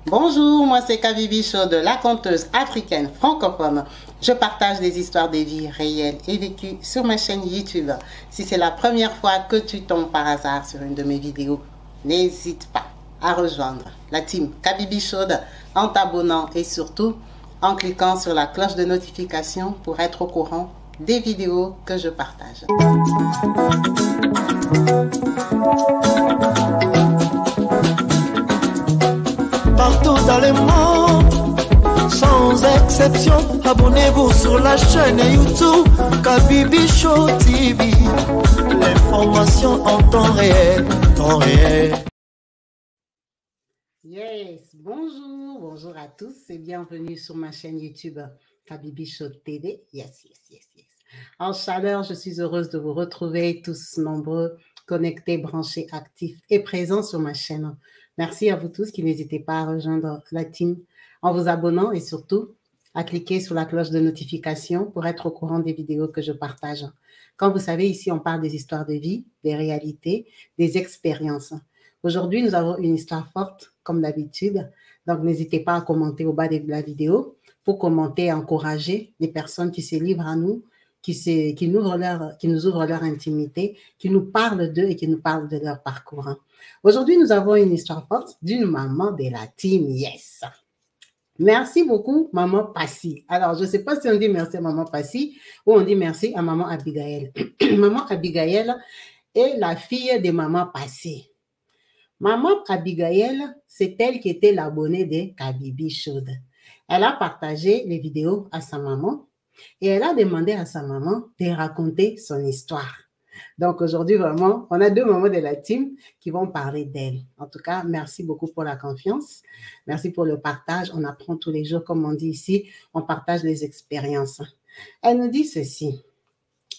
Bonjour, moi c'est Kabibi Chaude, la conteuse africaine francophone. Je partage des histoires de vie réelles et vécues sur ma chaîne YouTube. Si c'est la première fois que tu tombes par hasard sur une de mes vidéos, n'hésite pas à rejoindre la team Kabibi Chaude en t'abonnant et surtout en cliquant sur la cloche de notification pour être au courant des vidéos que je partage. Partout dans le monde, sans exception, abonnez-vous sur la chaîne YouTube Kabibi Show TV. L'information en temps réel, temps réel. Yes, bonjour à tous et bienvenue sur ma chaîne YouTube Kabibi Show TV. Yes. En chaleur, je suis heureuse de vous retrouver tous nombreux, connectés, branchés, actifs et présents sur ma chaîne. Merci à vous tous qui n'hésitez pas à rejoindre la team en vous abonnant et surtout à cliquer sur la cloche de notification pour être au courant des vidéos que je partage. Comme vous savez, ici, on parle des histoires de vie, des réalités, des expériences. Aujourd'hui, nous avons une histoire forte, comme d'habitude. Donc, n'hésitez pas à commenter au bas de la vidéo pour commenter et encourager les personnes qui se livrent à nous, qui nous ouvrent leur intimité, qui nous parlent d'eux et qui nous parlent de leur parcours. Aujourd'hui, nous avons une histoire forte d'une maman de la team Yes. Merci beaucoup, Maman Passy. Alors, je ne sais pas si on dit merci à Maman Passy ou on dit merci à Maman Abigail. Maman Abigail est la fille de Maman Passy. Maman Abigail, c'est elle qui était l'abonnée de Kabibi Chaude. Elle a partagé les vidéos à sa maman et elle a demandé à sa maman de raconter son histoire. Donc aujourd'hui, vraiment, on a deux mamans de la team qui vont parler d'elle. En tout cas, merci beaucoup pour la confiance. Merci pour le partage. On apprend tous les jours, comme on dit ici, on partage les expériences. Elle nous dit ceci.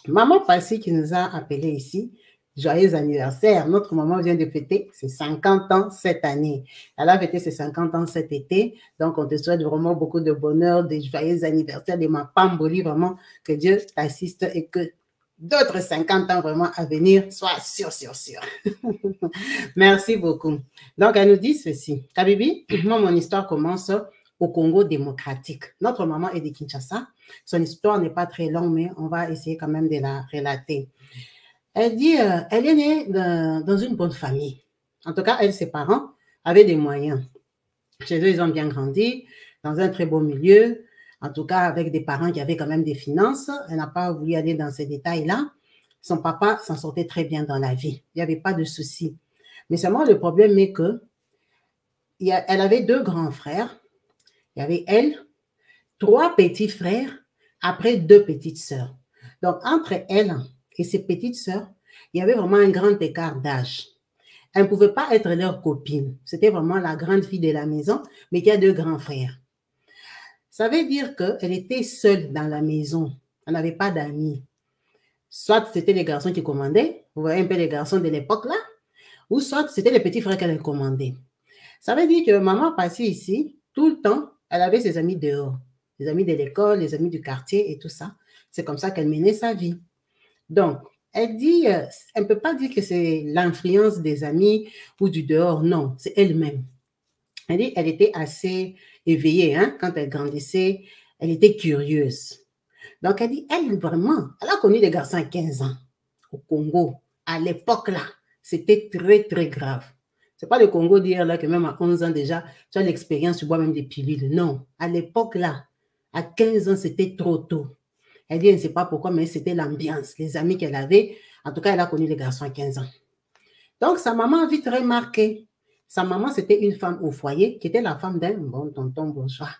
Maman Passy qui nous a appelés ici, joyeux anniversaire. Notre maman vient de fêter ses 50 ans cette année. Elle a fêté ses 50 ans cet été. Donc, on te souhaite vraiment beaucoup de bonheur, de joyeux anniversaire, de ma Pamboli, vraiment, que Dieu t'assiste et que d'autres 50 ans vraiment à venir soient sûr. Merci beaucoup. Donc, elle nous dit ceci. Kabibi, moi, mon histoire commence au Congo démocratique. Notre maman est de Kinshasa. Son histoire n'est pas très longue, mais on va essayer quand même de la relater. Elle dit, elle est née dans une bonne famille. En tout cas, elle, ses parents avaient des moyens. Chez eux, ils ont bien grandi, dans un très beau milieu, en tout cas avec des parents qui avaient quand même des finances. Elle n'a pas voulu aller dans ces détails-là. Son papa s'en sortait très bien dans la vie. Il n'y avait pas de souci. Mais seulement le problème est que elle avait deux grands frères. Il y avait elle, trois petits frères, après deux petites sœurs. Donc, entre elle et ses petites sœurs, il y avait vraiment un grand écart d'âge. Elle ne pouvait pas être leur copine. C'était vraiment la grande fille de la maison, mais qui a deux grands frères. Ça veut dire qu'elle était seule dans la maison. Elle n'avait pas d'amis. Soit c'était les garçons qui commandaient, vous voyez un peu les garçons de l'époque là, ou soit c'était les petits frères qu'elle commandait. Ça veut dire que maman passait ici, tout le temps, elle avait ses amis dehors. Les amis de l'école, les amis du quartier et tout ça. C'est comme ça qu'elle menait sa vie. Donc, elle dit, elle ne peut pas dire que c'est l'influence des amis ou du dehors, non, c'est elle-même. Elle dit, elle était assez éveillée, hein, quand elle grandissait, elle était curieuse. Donc, elle dit, elle vraiment, elle a connu des garçons à 15 ans au Congo. À l'époque là, c'était très grave. C'est pas le Congo d'hier là que même à 11 ans déjà, tu as l'expérience, tu bois même des pilules. Non, à l'époque là, à 15 ans, c'était trop tôt. Elle dit, elle ne sait pas pourquoi, mais c'était l'ambiance, les amis qu'elle avait. En tout cas, elle a connu les garçons à 15 ans. Donc, sa maman a vite remarqué. Sa maman, c'était une femme au foyer qui était la femme d'un bon tonton bourgeois.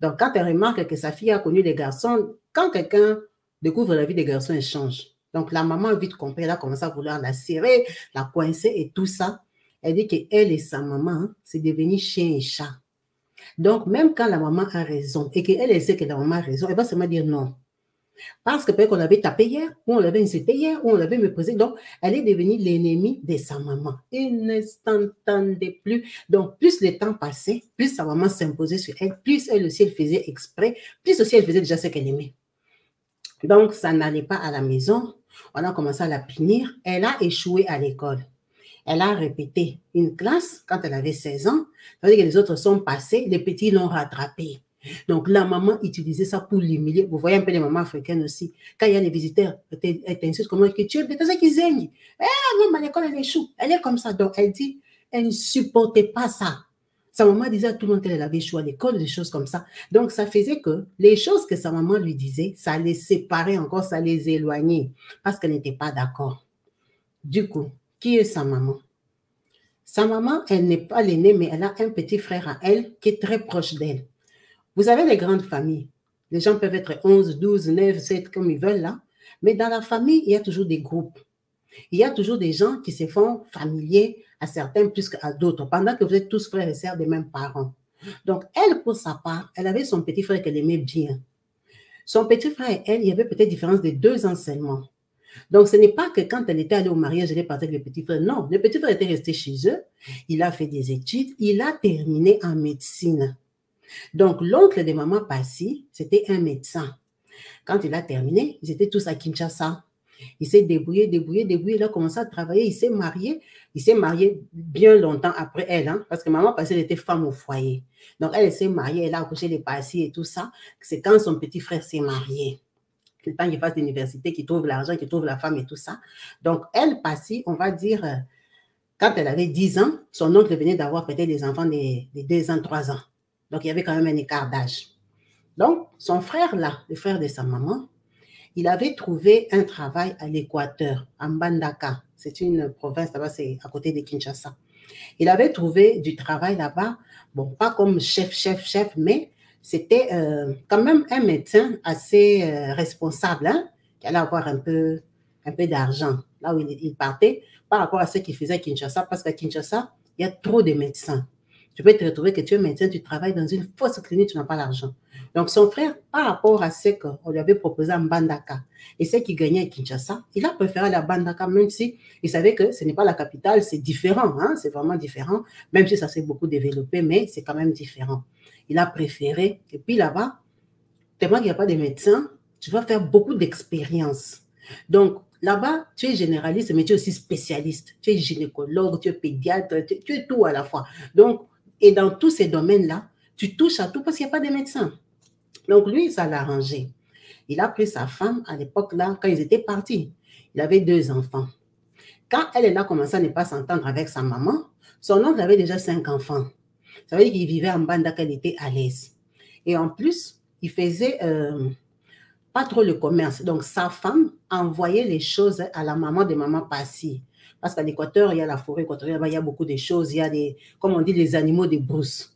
Donc, quand elle remarque que sa fille a connu les garçons, quand quelqu'un découvre la vie des garçons, elle change. Donc, la maman a vite compris, elle a commencé à vouloir la serrer, la coincer et tout ça. Elle dit qu'elle et sa maman, c'est devenu chien et chat. Donc, même quand la maman a raison et qu'elle sait que la maman a raison, elle va seulement dire non. Parce que peut-être qu'on l'avait tapé hier, ou on l'avait insulté hier, ou on l'avait méprisé. Donc, elle est devenue l'ennemie de sa maman. Elle ne s'entendait plus. Donc, plus le temps passait, plus sa maman s'imposait sur elle, plus elle aussi, elle faisait exprès, plus aussi elle faisait déjà ce qu'elle aimait. Donc, ça n'allait pas à la maison. On a commencé à la punir. Elle a échoué à l'école. Elle a répété une classe quand elle avait 16 ans. Ça veut dire que les autres sont passés, les petits l'ont rattrapé. Donc, la maman utilisait ça pour l'humilier. Vous voyez un peu les mamans africaines aussi. Quand il y a les visiteurs, elle t'insulte comment que tu es, peut-être ça qu'ils zaignent. Non, mais à l'école, elle échoue. Elle est comme ça. Donc, elle dit, elle ne supportait pas ça. Sa maman disait à tout le monde qu'elle avait échoué à l'école, des choses comme ça. Donc, ça faisait que les choses que sa maman lui disait, ça les séparait encore, ça les éloignait parce qu'elle n'était pas d'accord. Du coup, qui est sa maman? Sa maman, elle n'est pas l'aînée, mais elle a un petit frère à elle qui est très proche d'elle. Vous avez les grandes familles. Les gens peuvent être 11, 12, 9, 7, comme ils veulent là. Mais dans la famille, il y a toujours des groupes. Il y a toujours des gens qui se font familiers à certains plus qu'à d'autres, pendant que vous êtes tous frères et sœurs des mêmes parents. Donc, elle, pour sa part, elle avait son petit frère qu'elle aimait bien. Son petit frère et elle, il y avait peut-être différence de 2 ans seulement. Donc, ce n'est pas que quand elle était allée au mariage, elle est partie avec le petit frère. Non, le petit frère était resté chez eux. Il a fait des études. Il a terminé en médecine. Donc, l'oncle de maman Passy, c'était un médecin. Quand il a terminé, ils étaient tous à Kinshasa. Il s'est débrouillé, il a commencé à travailler, il s'est marié bien longtemps après elle, hein, parce que maman Passy, elle était femme au foyer. Donc, elle s'est mariée, elle a accouché les Passy et tout ça. C'est quand son petit frère s'est marié. Le temps qu'il fasse l'université, qu'il trouve l'argent, qu'il trouve la femme et tout ça. Donc, elle, Passy, on va dire, quand elle avait 10 ans, son oncle venait d'avoir peut-être des enfants de 2 ans, 3 ans. Donc, il y avait quand même un écart d'âge. Donc, son frère là, le frère de sa maman, il avait trouvé un travail à l'Équateur, à Mbandaka. C'est une province là-bas, c'est à côté de Kinshasa. Il avait trouvé du travail là-bas, bon, pas comme chef, mais c'était quand même un médecin assez responsable, hein, qui allait avoir un peu d'argent là où il partait par rapport à ce qu'il faisait à Kinshasa, parce qu'à Kinshasa, il y a trop de médecins. Tu peux te retrouver que tu es médecin, tu travailles dans une fausse clinique, tu n'as pas l'argent. Donc, son frère, par rapport à ce qu'on lui avait proposé à Mbandaka et ce qu'il gagnait à Kinshasa, il a préféré aller à Mbandaka, même si il savait que ce n'est pas la capitale, c'est différent, hein, c'est vraiment différent, même si ça s'est beaucoup développé, mais c'est quand même différent. Il a préféré. Et puis là-bas, tellement qu'il n'y a pas de médecins, tu vas faire beaucoup d'expérience. Donc, là-bas, tu es généraliste, mais tu es aussi spécialiste. Tu es gynécologue, tu es pédiatre, tu es tout à la fois. Donc, et dans tous ces domaines-là, tu touches à tout parce qu'il n'y a pas de médecins. Donc, lui, ça l'a arrangé. Il a pris sa femme à l'époque-là, quand ils étaient partis. Il avait 2 enfants. Quand elle a commencé à ne pas s'entendre avec sa maman, son oncle avait déjà 5 enfants. Ça veut dire qu'il vivait en bande, qu'elle était à l'aise. Et en plus, il faisait pas trop le commerce. Donc, sa femme envoyait les choses à la maman de maman Passy. Parce qu'à l'Équateur, il y a la forêt équatorienne, il y a beaucoup de choses, il y a des, comme on dit, les animaux de brousse.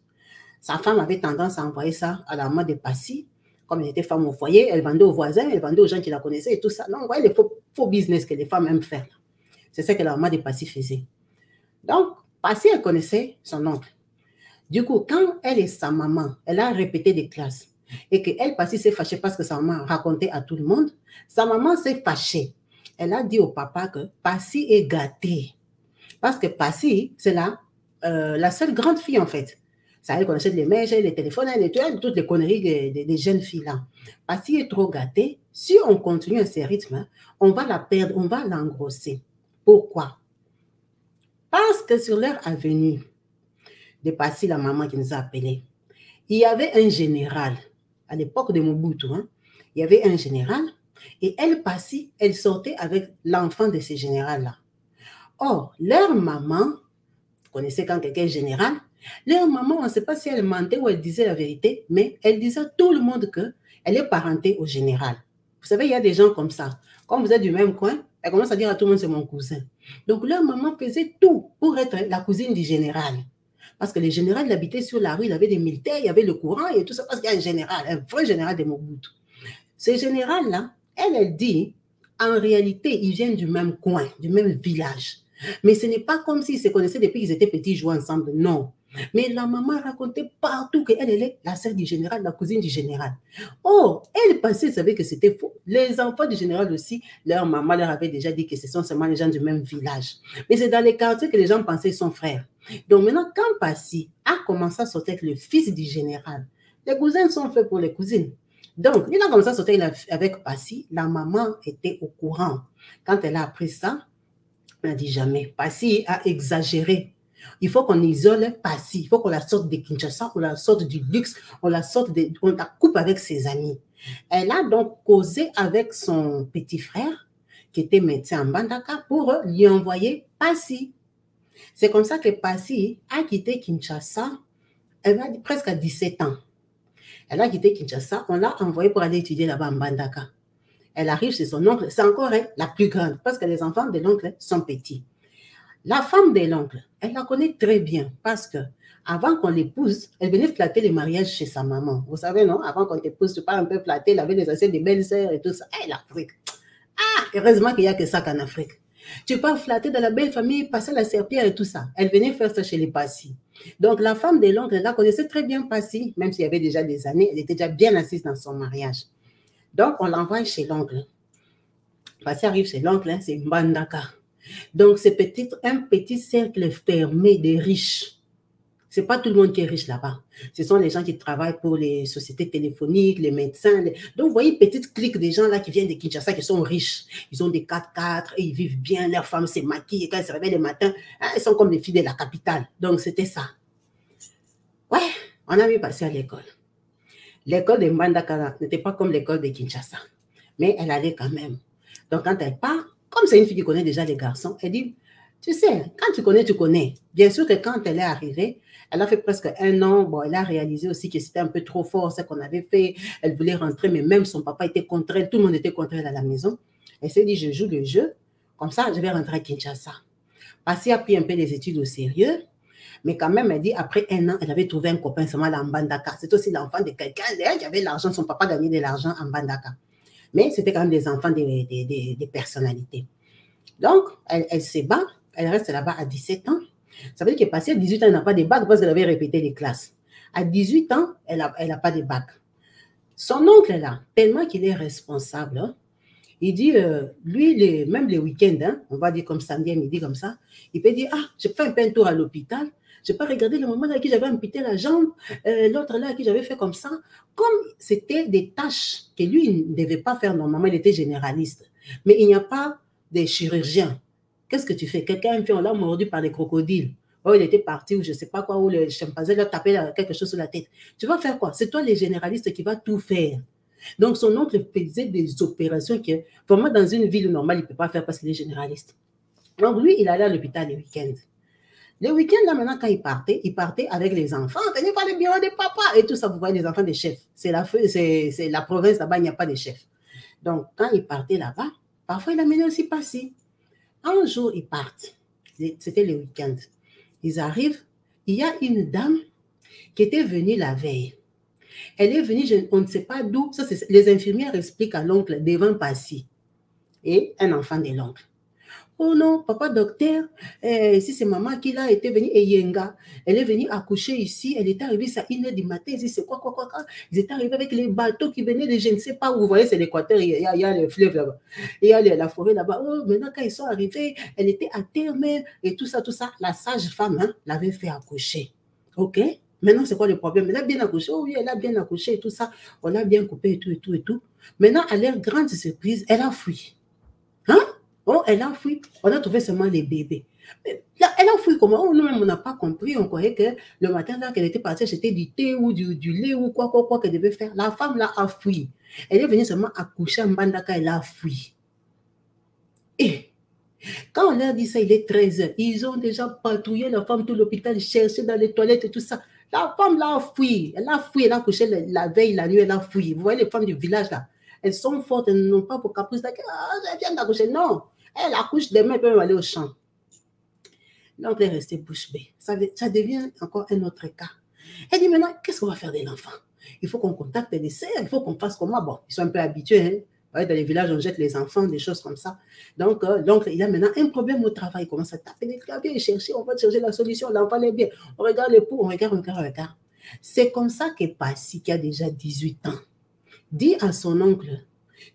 Sa femme avait tendance à envoyer ça à la maman de Passy. Comme elle était femme au foyer, elle vendait aux voisins, elle vendait aux gens qui la connaissaient et tout ça. Donc, vous voyez les faux business que les femmes aiment faire. C'est ça que la maman de Passy faisait. Donc, Passy, elle connaissait son oncle. Du coup, quand elle et sa maman, elle a répété des classes et qu'elle, Passy, s'est fâchée parce que sa maman racontait à tout le monde, sa maman s'est fâchée. Elle a dit au papa que Passy est gâtée. Parce que Passy, c'est la seule grande fille, en fait. Ça, elle connaissait les mèches, les téléphones, toutes les conneries des jeunes filles-là. Passy est trop gâtée. Si on continue à ce rythme, on va la perdre, on va l'engrosser. Pourquoi? Parce que sur leur avenue de Passy, la maman qui nous a appelés, il y avait un général, à l'époque de Mobutu, hein, il y avait un général, et elle, Passy, elle sortait avec l'enfant de ce général-là. Or, leur maman, vous connaissez quand quelqu'un est général, leur maman, on ne sait pas si elle mentait ou elle disait la vérité, mais elle disait à tout le monde qu'elle est parentée au général. Vous savez, il y a des gens comme ça. Comme vous êtes du même coin, elle commence à dire à tout le monde c'est mon cousin. Donc, leur maman faisait tout pour être la cousine du général. Parce que le général, il habitait sur la rue, il avait des militaires, il y avait le courant et tout ça, parce qu'il y a un général, un vrai général de Mobutu. Ce général-là, elle dit, en réalité, ils viennent du même coin, du même village. Mais ce n'est pas comme s'ils se connaissaient depuis qu'ils étaient petits, jouaient ensemble, non. Mais la maman racontait partout qu'elle est la sœur du général, la cousine du général. Oh, elle pensait, elle savait que c'était faux. Les enfants du général aussi, leur maman leur avait déjà dit que ce sont seulement les gens du même village. Mais c'est dans les quartiers que les gens pensaient son frère. Donc maintenant, quand Passy a commencé à sortir avec le fils du général, les cousins sont faits pour les cousines. Donc, il a commencé à sortir avec Passy, la maman était au courant. Quand elle a appris ça, elle n'a dit jamais. Passy a exagéré. Il faut qu'on isole Passy. Il faut qu'on la sorte de Kinshasa, on la sorte du luxe, on la coupe avec ses amis. Elle a donc causé avec son petit frère, qui était médecin en Mbandaka, pour lui envoyer Passy. C'est comme ça que Passy a quitté Kinshasa, elle a presque à 17 ans. Elle a quitté Kinshasa, on l'a envoyée pour aller étudier là-bas en Mbandaka. Elle arrive chez son oncle, c'est encore la plus grande, parce que les enfants de l'oncle sont petits. La femme de l'oncle, elle la connaît très bien, parce que avant qu'on l'épouse, elle venait flatter les mariages chez sa maman. Vous savez, non? Avant qu'on t'épouse, tu pars un peu flatter, elle avait des anciennes, des belles-sœurs et tout ça. Eh, l'Afrique! Ah, heureusement qu'il n'y a que ça qu'en Afrique. Tu pars flatter dans la belle famille, passer la serpillère et tout ça. Elle venait faire ça chez les Passy. Donc, la femme de l'oncle, elle la connaissait très bien Passy, même s'il y avait déjà des années, elle était déjà bien assise dans son mariage. Donc, on l'envoie chez l'oncle. Passy arrive chez l'oncle, hein, c'est Mbandaka. Donc, c'est un petit cercle fermé des riches. Ce n'est pas tout le monde qui est riche là-bas. Ce sont les gens qui travaillent pour les sociétés téléphoniques, les médecins. Donc, vous voyez, petite clique des gens là qui viennent de Kinshasa, qui sont riches. Ils ont des 4x4 et ils vivent bien. Leurs femmes se maquillent et quand elles se réveillent le matin, elles sont comme les filles de la capitale. Donc, c'était ça. Ouais, on a mis Passy à l'école. L'école de Mbandaka n'était pas comme l'école de Kinshasa. Mais elle allait quand même. Donc, quand elle part, comme c'est une fille qui connaît déjà les garçons, elle dit, tu sais, quand tu connais, tu connais. Bien sûr que quand elle est arrivée, elle a fait presque 1 an. Bon, elle a réalisé aussi que c'était un peu trop fort ce qu'on avait fait. Elle voulait rentrer, mais même son papa était contre elle. Tout le monde était contre elle à la maison. Elle s'est dit, je joue le jeu. Comme ça, je vais rentrer à Kinshasa. Passy a pris un peu les études au sérieux. Mais quand même, elle dit, après 1 an, elle avait trouvé un copain seulement en Mbandaka. C'est aussi l'enfant de quelqu'un qui avait l'argent. Son papa gagnait de l'argent en Mbandaka. Mais c'était quand même des enfants des personnalités. Donc, elle se bat. Elle reste là-bas à 17 ans. Ça veut dire qu'elle passée à 18 ans, elle n'a pas de bac parce qu'elle avait répété les classes. À 18 ans, elle n'a pas de bac. Son oncle, là, tellement qu'il est responsable, hein, il dit, lui, même les week-ends, hein, on va dire comme samedi à midi, comme ça, il peut dire, ah, je fais un peu un tour à l'hôpital, je peux regarder le moment à qui j'avais amputé la jambe, l'autre là à qui j'avais fait comme ça. Comme c'était des tâches que lui, il ne devait pas faire normalement, il était généraliste. Mais il n'y a pas de chirurgien. Qu'est-ce que tu fais? Quelqu'un fait, on l'a mordu par des crocodiles. Oh, il était parti ou je ne sais pas quoi, ou le chimpanzé l'a tapé quelque chose sur la tête. Tu vas faire quoi? C'est toi, les généralistes, qui va tout faire. Donc, son oncle faisait des opérations que, vraiment, dans une ville normale, il ne peut pas faire parce qu'il est généraliste. Donc, lui, il allait à l'hôpital les week-ends. Les week-ends, là, maintenant, quand il partait avec les enfants, venez voir le bureau des papas et tout ça. Vous voyez, les enfants des chefs. C'est la province, là-bas, il n'y a pas de chefs. Donc, quand il partait là-bas, parfois, il amenait aussi Passy. Un jour, ils partent. C'était le week-end. Ils arrivent. Il y a une dame qui était venue la veille. Elle est venue, on ne sait pas d'où. Les infirmières expliquent à l'oncle devant Passy et un enfant de l'oncle. Oh non, papa docteur, si c'est maman qui l'a été venue, et Yenga, elle est venue accoucher ici, elle est arrivée à 1h du matin, ici c'est quoi. Ils étaient arrivés avec les bateaux qui venaient de je ne sais pas où, vous voyez, c'est l'Équateur, il y a le fleuve là-bas, il y a la forêt là-bas. Oh, maintenant quand ils sont arrivés, elle était à terme, et tout ça, la sage-femme, hein, l'avait fait accoucher. Ok? Maintenant, c'est quoi le problème? Elle a bien accouché, oh oui, elle a bien accouché et tout ça, on l'a bien coupé et tout. Maintenant, à leur grande surprise, elle a fui. Hein? Oh, elle a fui. On a trouvé seulement les bébés. Mais là, elle a fui comment? Oh, nous-mêmes, on n'a pas compris. On croyait que le matin, là, qu'elle était partie, c'était du thé ou du lait ou quoi qu'elle devait faire. La femme, là, a fui. Elle est venue seulement accoucher en Mbandaka, elle a fui. Et quand on leur dit ça, il est 13h. Ils ont déjà patrouillé la femme, tout l'hôpital, cherché dans les toilettes et tout ça. La femme, là, a fui. Elle a fui. Elle a accouché la veille, la nuit, elle a fui. Vous voyez les femmes du village, là. Elles sont fortes, elles n'ont pas pour caprice. Elle vient d'accoucher. Non. Elle accouche demain, elle peut aller au champ. Donc, elle est restée bouche bée. Ça devient encore un autre cas. Elle dit maintenant, qu'est-ce qu'on va faire de l'enfant? Il faut qu'on contacte les serres, il faut qu'on fasse comment? Bon, ils sont un peu habitués. Hein? Dans les villages, on jette les enfants, des choses comme ça. Donc, il a maintenant un problème au travail. Il commence à taper les claviers, chercher, on va chercher la solution. L'enfant est bien. On regarde les poux, on regarde. C'est comme ça que Passy, qui a déjà 18 ans, dit à son oncle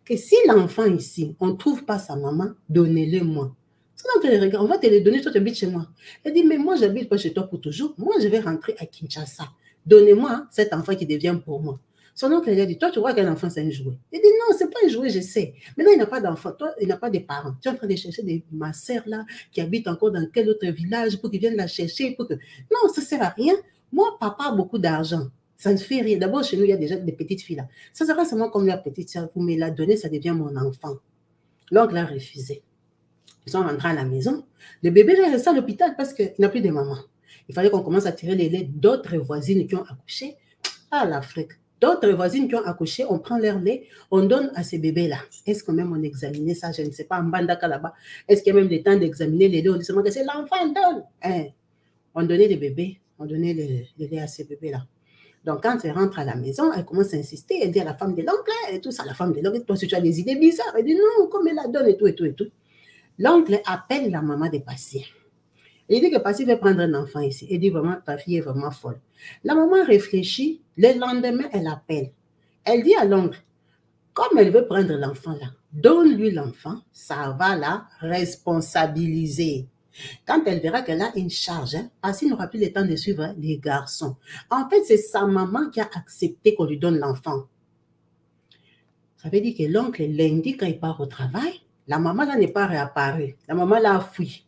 que si l'enfant ici, on ne trouve pas sa maman, donnez-le-moi. Son oncle le regarde, on va te le donner, toi tu habites chez moi. Elle dit, mais moi je n'habite pas chez toi pour toujours, moi je vais rentrer à Kinshasa. Donnez-moi cet enfant qui devient pour moi. Son oncle lui a dit, toi, tu vois qu'un enfant, c'est un jouet. Il dit, non, c'est pas un jouet, je sais. Maintenant, il n'a pas d'enfant. Toi, il n'a pas de parents. Tu es en train de chercher ma sœur là, qui habite encore dans quel autre village pour qu'ils viennent la chercher. Pour que... Non, ça ne sert à rien. Moi, papa a beaucoup d'argent. Ça ne fait rien. D'abord, chez nous, il y a déjà des petites filles là. Ça sera seulement comme la petite sœur. Vous me la donnez, ça devient mon enfant. L'oncle a refusé. Ils sont rentrés à la maison. Le bébé est resté à l'hôpital parce qu'il n'a plus de maman. Il fallait qu'on commence à tirer les laits d'autres voisines qui ont accouché. Ah, l'Afrique. D'autres voisines qui ont accouché, on prend leur lait, on donne à ces bébés-là. Est-ce que même on examinait ça? Je ne sais pas, en Bandaka là-bas. Est-ce qu'il y a même des temps d'examiner les laits? On dit seulement que c'est l'enfant donne. Hein? On donnait les bébés, on donnait le lait à ces bébés-là. Donc, quand elle rentre à la maison, elle commence à insister, elle dit à la femme de l'oncle et tout ça. La femme de l'oncle, toi, si tu as des idées bizarres, elle dit non, comme elle la donne et tout, et tout, et tout. L'oncle appelle la maman de Passy. Il dit que Passy veut prendre un enfant ici. Il dit vraiment, ta fille est vraiment folle. La maman réfléchit. Le lendemain, elle appelle. Elle dit à l'oncle, comme elle veut prendre l'enfant là, donne-lui l'enfant, ça va la responsabiliser. Quand elle verra qu'elle a une charge, Passy n'aura plus le temps de suivre les garçons. En fait, c'est sa maman qui a accepté qu'on lui donne l'enfant. Ça veut dire que l'oncle, lundi, quand il part au travail, la maman là n'est pas réapparue. La maman là a fui.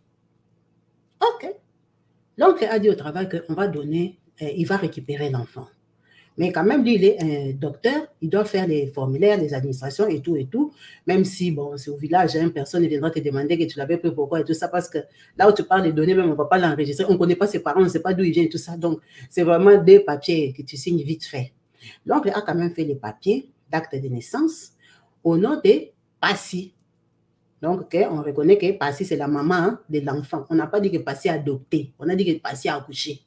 Ok. L'oncle a dit au travail qu'on va donner, il va récupérer l'enfant. Mais quand même, lui, il est un docteur, il doit faire les formulaires, les administrations et tout, même si, bon, c'est au village, personne ne viendra te demander que tu l'avais pris pourquoi et tout ça, parce que là où tu parles des données, même on ne va pas l'enregistrer, on ne connaît pas ses parents, on ne sait pas d'où il vient et tout ça, donc c'est vraiment des papiers que tu signes vite fait. L'oncle a quand même fait les papiers d'acte de naissance au nom de Passy. Donc, okay, on reconnaît que Passy, c'est la maman de l'enfant. On n'a pas dit que Passy a adopté, on a dit que Passy a accouché.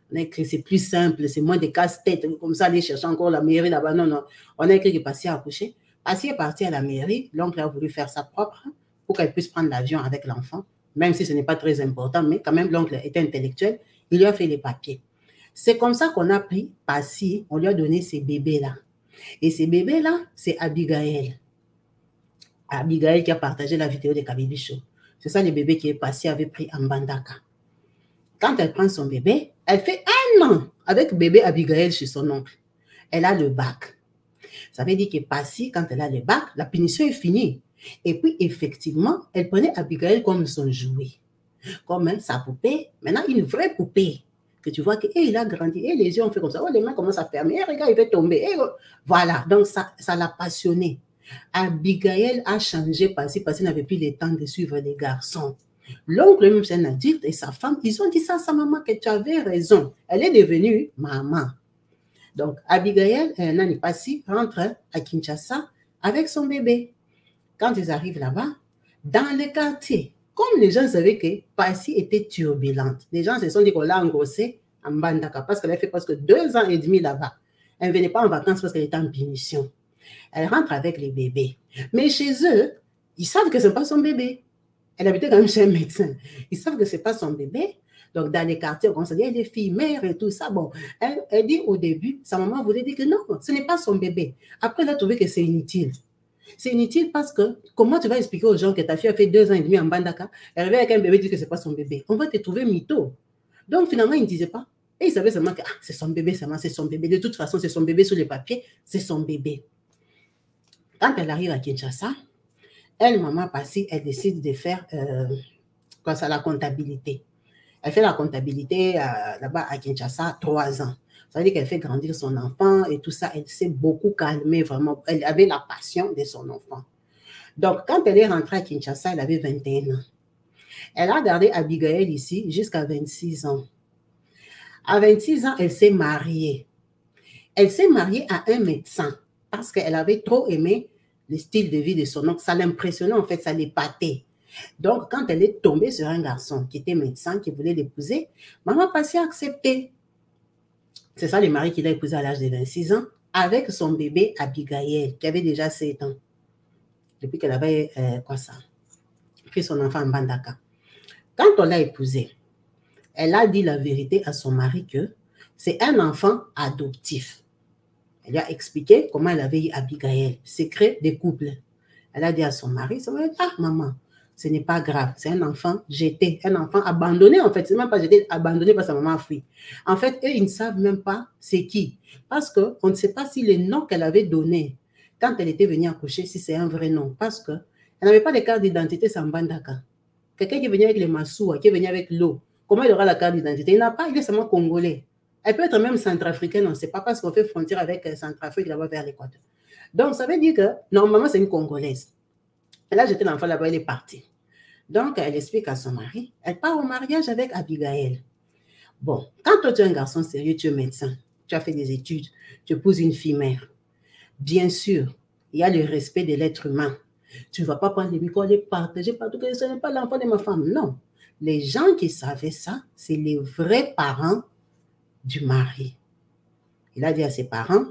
On a écrit c'est plus simple, c'est moins de casse-tête, comme ça, aller chercher encore la mairie là-bas. Non, non. On a écrit que Passy a accouché. Passy est parti à la mairie. L'oncle a voulu faire ça propre pour qu'elle puisse prendre l'avion avec l'enfant, même si ce n'est pas très important, mais quand même, l'oncle était intellectuel. Il lui a fait les papiers. C'est comme ça qu'on a pris Passy, on lui a donné ces bébés-là. Et ces bébés-là, c'est Abigail. Abigail qui a partagé la vidéo de Kabibi Show. C'est ça les bébés que Passy avait pris en Bandaka. Quand elle prend son bébé, elle fait 1 an avec bébé Abigail chez son oncle. Elle a le bac. Ça veut dire que Passy, quand elle a le bac, la punition est finie. Et puis, effectivement, elle prenait Abigail comme son jouet, comme sa poupée. Maintenant, une vraie poupée. Que tu vois qu'il a grandi. Et les yeux ont fait comme ça. Oh, les mains commencent à fermer. Et regarde, il va tomber. Et voilà. Donc, ça l'a passionné. Abigail a changé Passy parce qu'il n'avait plus le temps de suivre les garçons. L'oncle, même c'est un adulte, et sa femme, ils ont dit ça à sa maman, que tu avais raison. Elle est devenue maman. Donc, Abigail, Nani Passy, rentre à Kinshasa avec son bébé. Quand ils arrivent là-bas, dans le quartier, comme les gens savaient que Passy était turbulente, les gens se sont dit qu'on l'a engrossée en Bandaka parce qu'elle a fait presque 2 ans et demi là-bas. Elle ne venait pas en vacances parce qu'elle était en punition. Elle rentre avec les bébés. Mais chez eux, ils savent que ce n'est pas son bébé. Elle habitait quand même chez un médecin. Ils savent que ce n'est pas son bébé. Donc, dans les quartiers, on commence à dire, il y a des filles mères et tout ça. Bon, elle dit au début, sa maman voulait dire que non, ce n'est pas son bébé. Après, elle a trouvé que c'est inutile. C'est inutile parce que comment tu vas expliquer aux gens que ta fille a fait 2 ans et demi en Bandaka, elle revient avec un bébé et dit que ce n'est pas son bébé. On va te trouver mytho. Donc, finalement, ils ne disaient pas. Et ils savaient seulement que c'est son bébé, seulement c'est son bébé. De toute façon, c'est son bébé sur les papiers, c'est son bébé. Quand elle arrive à Kinshasa, elle, maman Passy, elle décide de faire la comptabilité. Elle fait la comptabilité là-bas à Kinshasa 3 ans. Ça veut dire qu'elle fait grandir son enfant et tout ça. Elle s'est beaucoup calmée, vraiment. Elle avait la passion de son enfant. Donc, quand elle est rentrée à Kinshasa, elle avait 21 ans. Elle a gardé Abigail ici jusqu'à 26 ans. À 26 ans, elle s'est mariée. Elle s'est mariée à un médecin parce qu'elle avait trop aimé le style de vie de son oncle. Ça l'impressionnait, en fait, ça l'épatait. Donc, quand elle est tombée sur un garçon qui était médecin, qui voulait l'épouser, maman Passy a accepté. C'est ça le mari qu'il a épousé à l'âge de 26 ans, avec son bébé Abigail, qui avait déjà 7 ans. Depuis qu'elle avait, pris son enfant en Bandaka. Quand on l'a épousée, elle a dit la vérité à son mari que c'est un enfant adoptif. Elle lui a expliqué comment elle avait eu Abigail, secret des couples. Elle a dit à son mari, ah maman, ce n'est pas grave. C'est un enfant jeté, un enfant abandonné en fait. C'est même pas jeté, abandonné parce que sa maman a fui. En fait, eux, ils ne savent même pas c'est qui. Parce qu'on ne sait pas si le nom qu'elle avait donné quand elle était venue accoucher, si c'est un vrai nom. Parce qu'elle n'avait pas de carte d'identité sans Bandaka. Quelqu'un qui est venu avec les Massoua, qui est venu avec l'eau, comment il aura la carte d'identité? Il n'a pas, il est seulement congolais. Elle peut être même centrafricaine, on ne sait pas, parce qu'on fait frontière avec Centrafrique là-bas vers l'Équateur. Donc, ça veut dire que normalement, c'est une Congolaise. Et là, j'étais l'enfant là-bas, elle est partie. Donc, elle explique à son mari, elle part au mariage avec Abigail. Bon, quand toi, tu es un garçon sérieux, tu es médecin, tu as fait des études, tu épouses une fille mère, bien sûr, il y a le respect de l'être humain. Tu ne vas pas prendre le micro et partager partout que ce n'est pas l'enfant de ma femme. Non. Les gens qui savaient ça, c'est les vrais parents du mari. Il a dit à ses parents,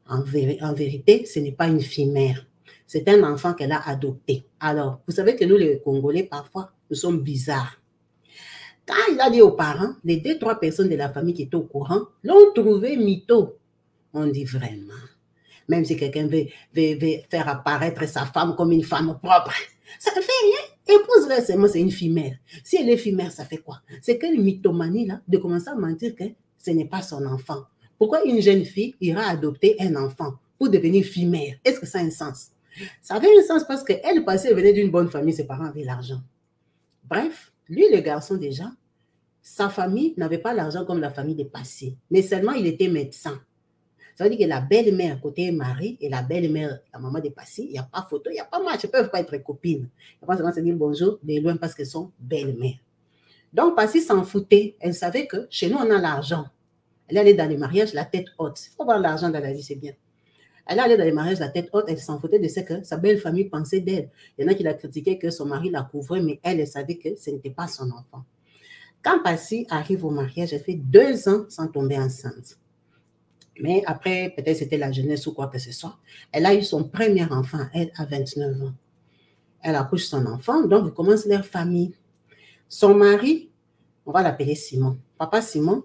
en vérité, ce n'est pas une fille mère. C'est un enfant qu'elle a adopté. Alors, vous savez que nous, les Congolais, parfois, nous sommes bizarres. Quand il a dit aux parents, les 2-3 personnes de la famille qui étaient au courant l'ont trouvé mytho. On dit vraiment. Même si quelqu'un veut faire apparaître sa femme comme une femme propre, ça ne fait rien. Épouse-la seulement, c'est une fille mère. Si elle est fille mère, ça fait quoi? C'est quelle mythomanie là de commencer à mentir que ce n'est pas son enfant. Pourquoi une jeune fille ira adopter un enfant pour devenir fille mère? Est-ce que ça a un sens? Ça avait un sens parce qu'elle passait, elle venait d'une bonne famille, ses parents avaient l'argent. Bref, lui, le garçon déjà, sa famille n'avait pas l'argent comme la famille des Passy, mais seulement il était médecin. Ça veut dire que la belle-mère côté mari et la belle-mère, la maman des Passy, il n'y a pas photo, il n'y a pas match, ils ne peuvent pas être copines. Ils vont seulement se dire bonjour de loin parce qu'elles sont belles-mères. Donc, Passy s'en foutait. Elle savait que chez nous, on a l'argent. Elle allait dans les mariages, la tête haute. Il faut avoir l'argent dans la vie, c'est bien. Elle allait dans les mariages, la tête haute, elle s'en foutait de ce que sa belle famille pensait d'elle. Il y en a qui la critiquaient que son mari la couvrait, mais elle savait que ce n'était pas son enfant. Quand Passy arrive au mariage, elle fait 2 ans sans tomber enceinte. Mais après, peut-être c'était la jeunesse ou quoi que ce soit, elle a eu son premier enfant, elle, à 29 ans. Elle accouche son enfant, donc ils commencent leur famille. Son mari, on va l'appeler Simon. Papa Simon,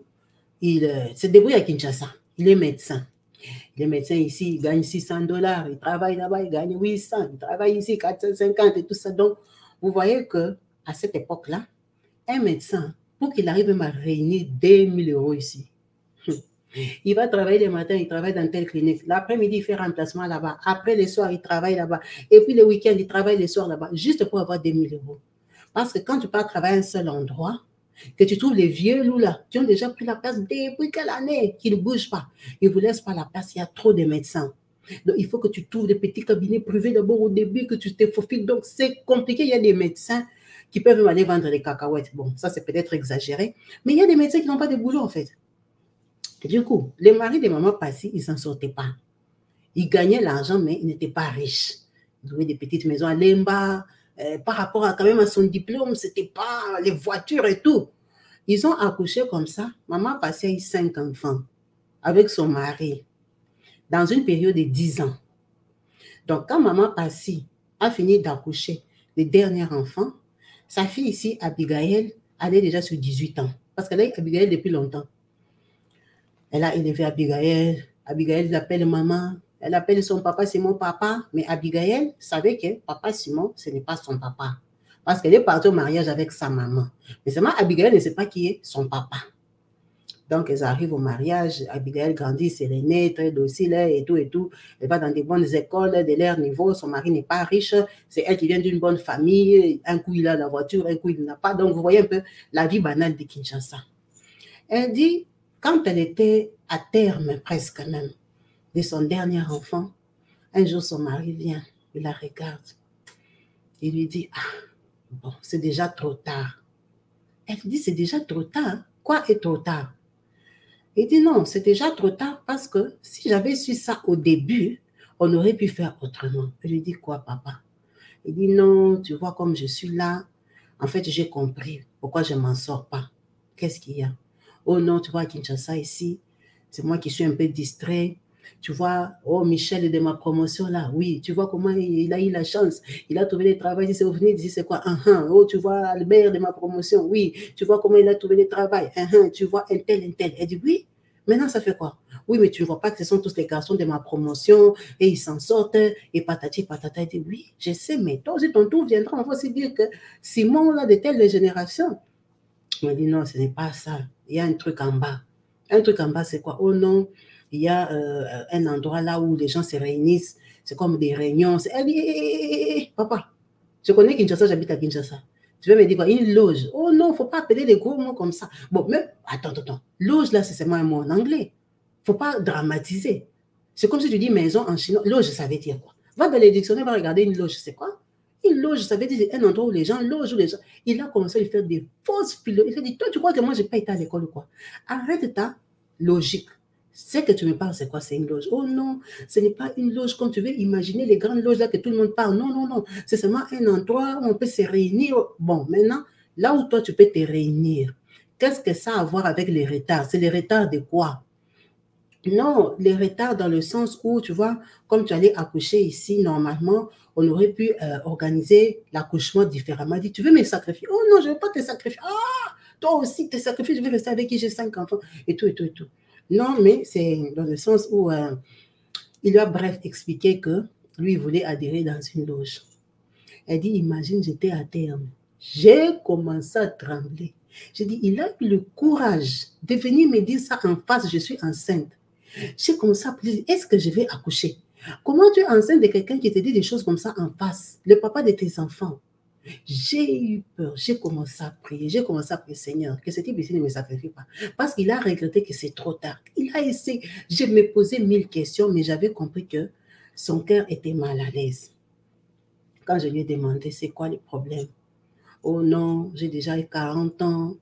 il se débrouille à Kinshasa. Il est médecin. Il est médecin ici, il gagne $600. Il travaille là-bas, il gagne 800. Il travaille ici, 450 et tout ça. Donc, vous voyez qu'à cette époque-là, un médecin, pour qu'il arrive même à réunir 2000 € ici, il va travailler le matin, il travaille dans telle clinique. L'après-midi, il fait remplacement là-bas. Après, le soir, il travaille là-bas. Et puis, le week-end, il travaille le soir là-bas, juste pour avoir 2000 €. Parce que quand tu pars travailler à un seul endroit, que tu trouves les vieux loups là, qui ont déjà pris la place depuis quelle année, qui ne bougent pas. Ils ne vous laissent pas la place, il y a trop de médecins. Donc, il faut que tu trouves des petits cabinets privés d'abord au début, que tu te faufiles. Donc, c'est compliqué. Il y a des médecins qui peuvent même aller vendre les cacahuètes. Bon, ça, c'est peut-être exagéré. Mais il y a des médecins qui n'ont pas de boulot, en fait. Et du coup, les maris des mamans Passy, ils ne s'en sortaient pas. Ils gagnaient l'argent, mais ils n'étaient pas riches. Ils louaient des petites maisons à Lemba. Par rapport à, quand même à son diplôme, ce n'était pas les voitures et tout. Ils ont accouché comme ça. Maman Passy a eu 5 enfants avec son mari dans une période de 10 ans. Donc, quand maman Passy a fini d'accoucher le dernier enfant, sa fille ici, Abigail, elle est déjà sur 18 ans. Parce qu'elle a eu Abigail depuis longtemps. Elle a élevé Abigail. Abigail l'appelle maman. Elle appelle son papa, c'est mon papa. Mais Abigail savait que papa Simon, ce n'est pas son papa. Parce qu'elle est partie au mariage avec sa maman. Mais seulement Abigail ne sait pas qui est son papa. Donc, elles arrivent au mariage. Abigail grandit, c'est l'aînée, très docile et tout et tout. Elle va dans des bonnes écoles de leur niveau. Son mari n'est pas riche. C'est elle qui vient d'une bonne famille. Un coup, il a la voiture, un coup, il n'a pas. Donc, vous voyez un peu la vie banale de Kinshasa. Elle dit, quand elle était à terme, presque même, de son dernier enfant, un jour, son mari vient, il la regarde. Il lui dit, ah, bon, c'est déjà trop tard. Elle dit, c'est déjà trop tard. Quoi est trop tard? Il dit, non, c'est déjà trop tard parce que si j'avais su ça au début, on aurait pu faire autrement. Je lui dis, quoi, papa? Il dit, non, tu vois, comme je suis là, en fait, j'ai compris pourquoi je ne m'en sors pas. Qu'est-ce qu'il y a? Oh non, tu vois, à Kinshasa, ici, c'est moi qui suis un peu distrait. Tu vois, oh, Michel est de ma promotion là. Oui, tu vois comment il a eu la chance. Il a trouvé le travail. Il s'est venu, il dit, c'est quoi? Oh, tu vois, Albert de ma promotion. Oui, tu vois comment il a trouvé le travail. Tu vois, un tel. Elle dit, oui, maintenant ça fait quoi? Oui, mais tu ne vois pas que ce sont tous les garçons de ma promotion et ils s'en sortent et patati patata. Il dit, oui, je sais, mais toi aussi, ton tour viendra. On va aussi dire que Simon, là, de telle génération. Il m'a dit, non, ce n'est pas ça. Il y a un truc en bas. Un truc en bas, c'est quoi? Oh non, il y a un endroit là où les gens se réunissent. C'est comme des réunions. Elle dit, hé, papa, je connais Kinshasa, j'habite à Kinshasa. Tu veux me dire quoi? Une loge. Oh non, il ne faut pas appeler des gros mots comme ça. Bon, mais attends. Loge, là, c'est seulement un mot en anglais. Il ne faut pas dramatiser. C'est comme si tu dis maison en chinois. Loge, ça veut dire quoi? Va dans les dictionnaires, va regarder une loge, c'est quoi? Une loge, ça veut dire un endroit où les gens logent, où les gens... Il a commencé à faire des fausses philosophies. Il a dit, toi, tu crois que moi, je n'ai pas été à l'école ou quoi? Arrête ta logique. C'est que tu me parles, c'est quoi? C'est une loge. Oh non, ce n'est pas une loge comme tu veux imaginer les grandes loges là que tout le monde parle. Non. C'est seulement un endroit où on peut se réunir. Bon, maintenant, là où toi, tu peux te réunir, qu'est-ce que ça a à voir avec les retards? C'est les retards de quoi? Non, les retards dans le sens où, tu vois, comme tu allais accoucher ici, normalement, on aurait pu organiser l'accouchement différemment. Dit, tu veux me sacrifier? Oh non, je ne veux pas te sacrifier. Ah, toi aussi, te sacrifier, je vais rester avec qui j'ai 5 enfants. Et tout. Non, mais c'est dans le sens où il lui a bref expliqué que lui, il voulait adhérer dans une loge. Elle dit, imagine, j'étais à terme. J'ai commencé à trembler. J'ai dit, il a eu le courage de venir me dire ça en face, je suis enceinte. J'ai commencé à dire, est-ce que je vais accoucher? Comment tu es enceinte de quelqu'un qui te dit des choses comme ça en face, le papa de tes enfants? J'ai eu peur, j'ai commencé à prier, Seigneur, que ce type ici ne me sacrifie pas. Parce qu'il a regretté que c'est trop tard. Il a essayé, je me posais 1000 questions, mais j'avais compris que son cœur était mal à l'aise. Quand je lui ai demandé, c'est quoi le problème? Oh non, j'ai déjà eu 40 ans,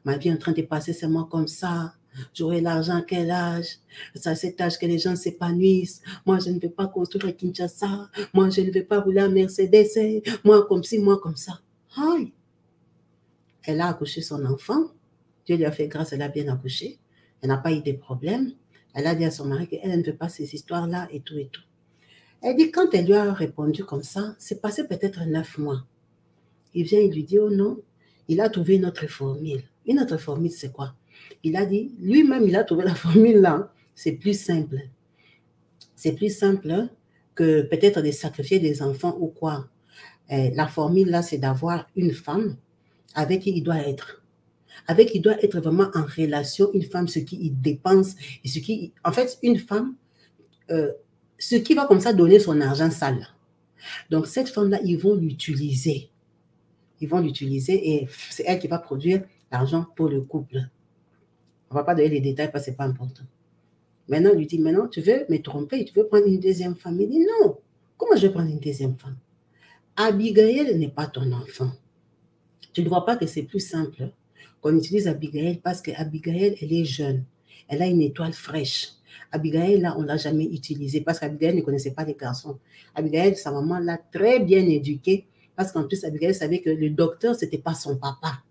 ma vie est en train de passer seulement comme ça. J'aurai l'argent à quel âge? C'est à cet âge que les gens s'épanouissent. Moi, je ne veux pas construire à Kinshasa. Moi, je ne veux pas rouler à Mercedes. Moi, comme ci, moi, comme ça. Aïe! Elle a accouché son enfant. Dieu lui a fait grâce, elle a bien accouché. Elle n'a pas eu de problème. Elle a dit à son mari qu'elle ne veut pas ces histoires-là et tout. Elle dit, quand elle lui a répondu comme ça, c'est passé peut-être 9 mois. Il vient, il lui dit, oh non, il a trouvé une autre formule. Une autre formule, c'est quoi? Il a dit, lui-même, il a trouvé la formule là. C'est plus simple. C'est plus simple que peut-être de sacrifier des enfants ou quoi. La formule là, c'est d'avoir une femme avec qui il doit être. Avec qui il doit être vraiment en relation, une femme, ce qui il dépense et ce qui... En fait, une femme, ce qui va comme ça donner son argent sale. Donc, cette femme-là, ils vont l'utiliser. Ils vont l'utiliser et c'est elle qui va produire l'argent pour le couple. On ne va pas donner les détails parce que ce n'est pas important. Maintenant, il lui dit, maintenant, tu veux me tromper, tu veux prendre une deuxième femme? Il dit, non, comment je vais prendre une deuxième femme? Abigail n'est pas ton enfant. Tu ne vois pas que c'est plus simple qu'on utilise Abigail parce qu'Abigail, elle est jeune. Elle a une étoile fraîche. Abigail, là, on ne l'a jamais utilisée parce qu'Abigail ne connaissait pas les garçons. Abigail, sa maman l'a très bien éduquée parce qu'en plus, Abigail savait que le docteur, ce n'était pas son papa.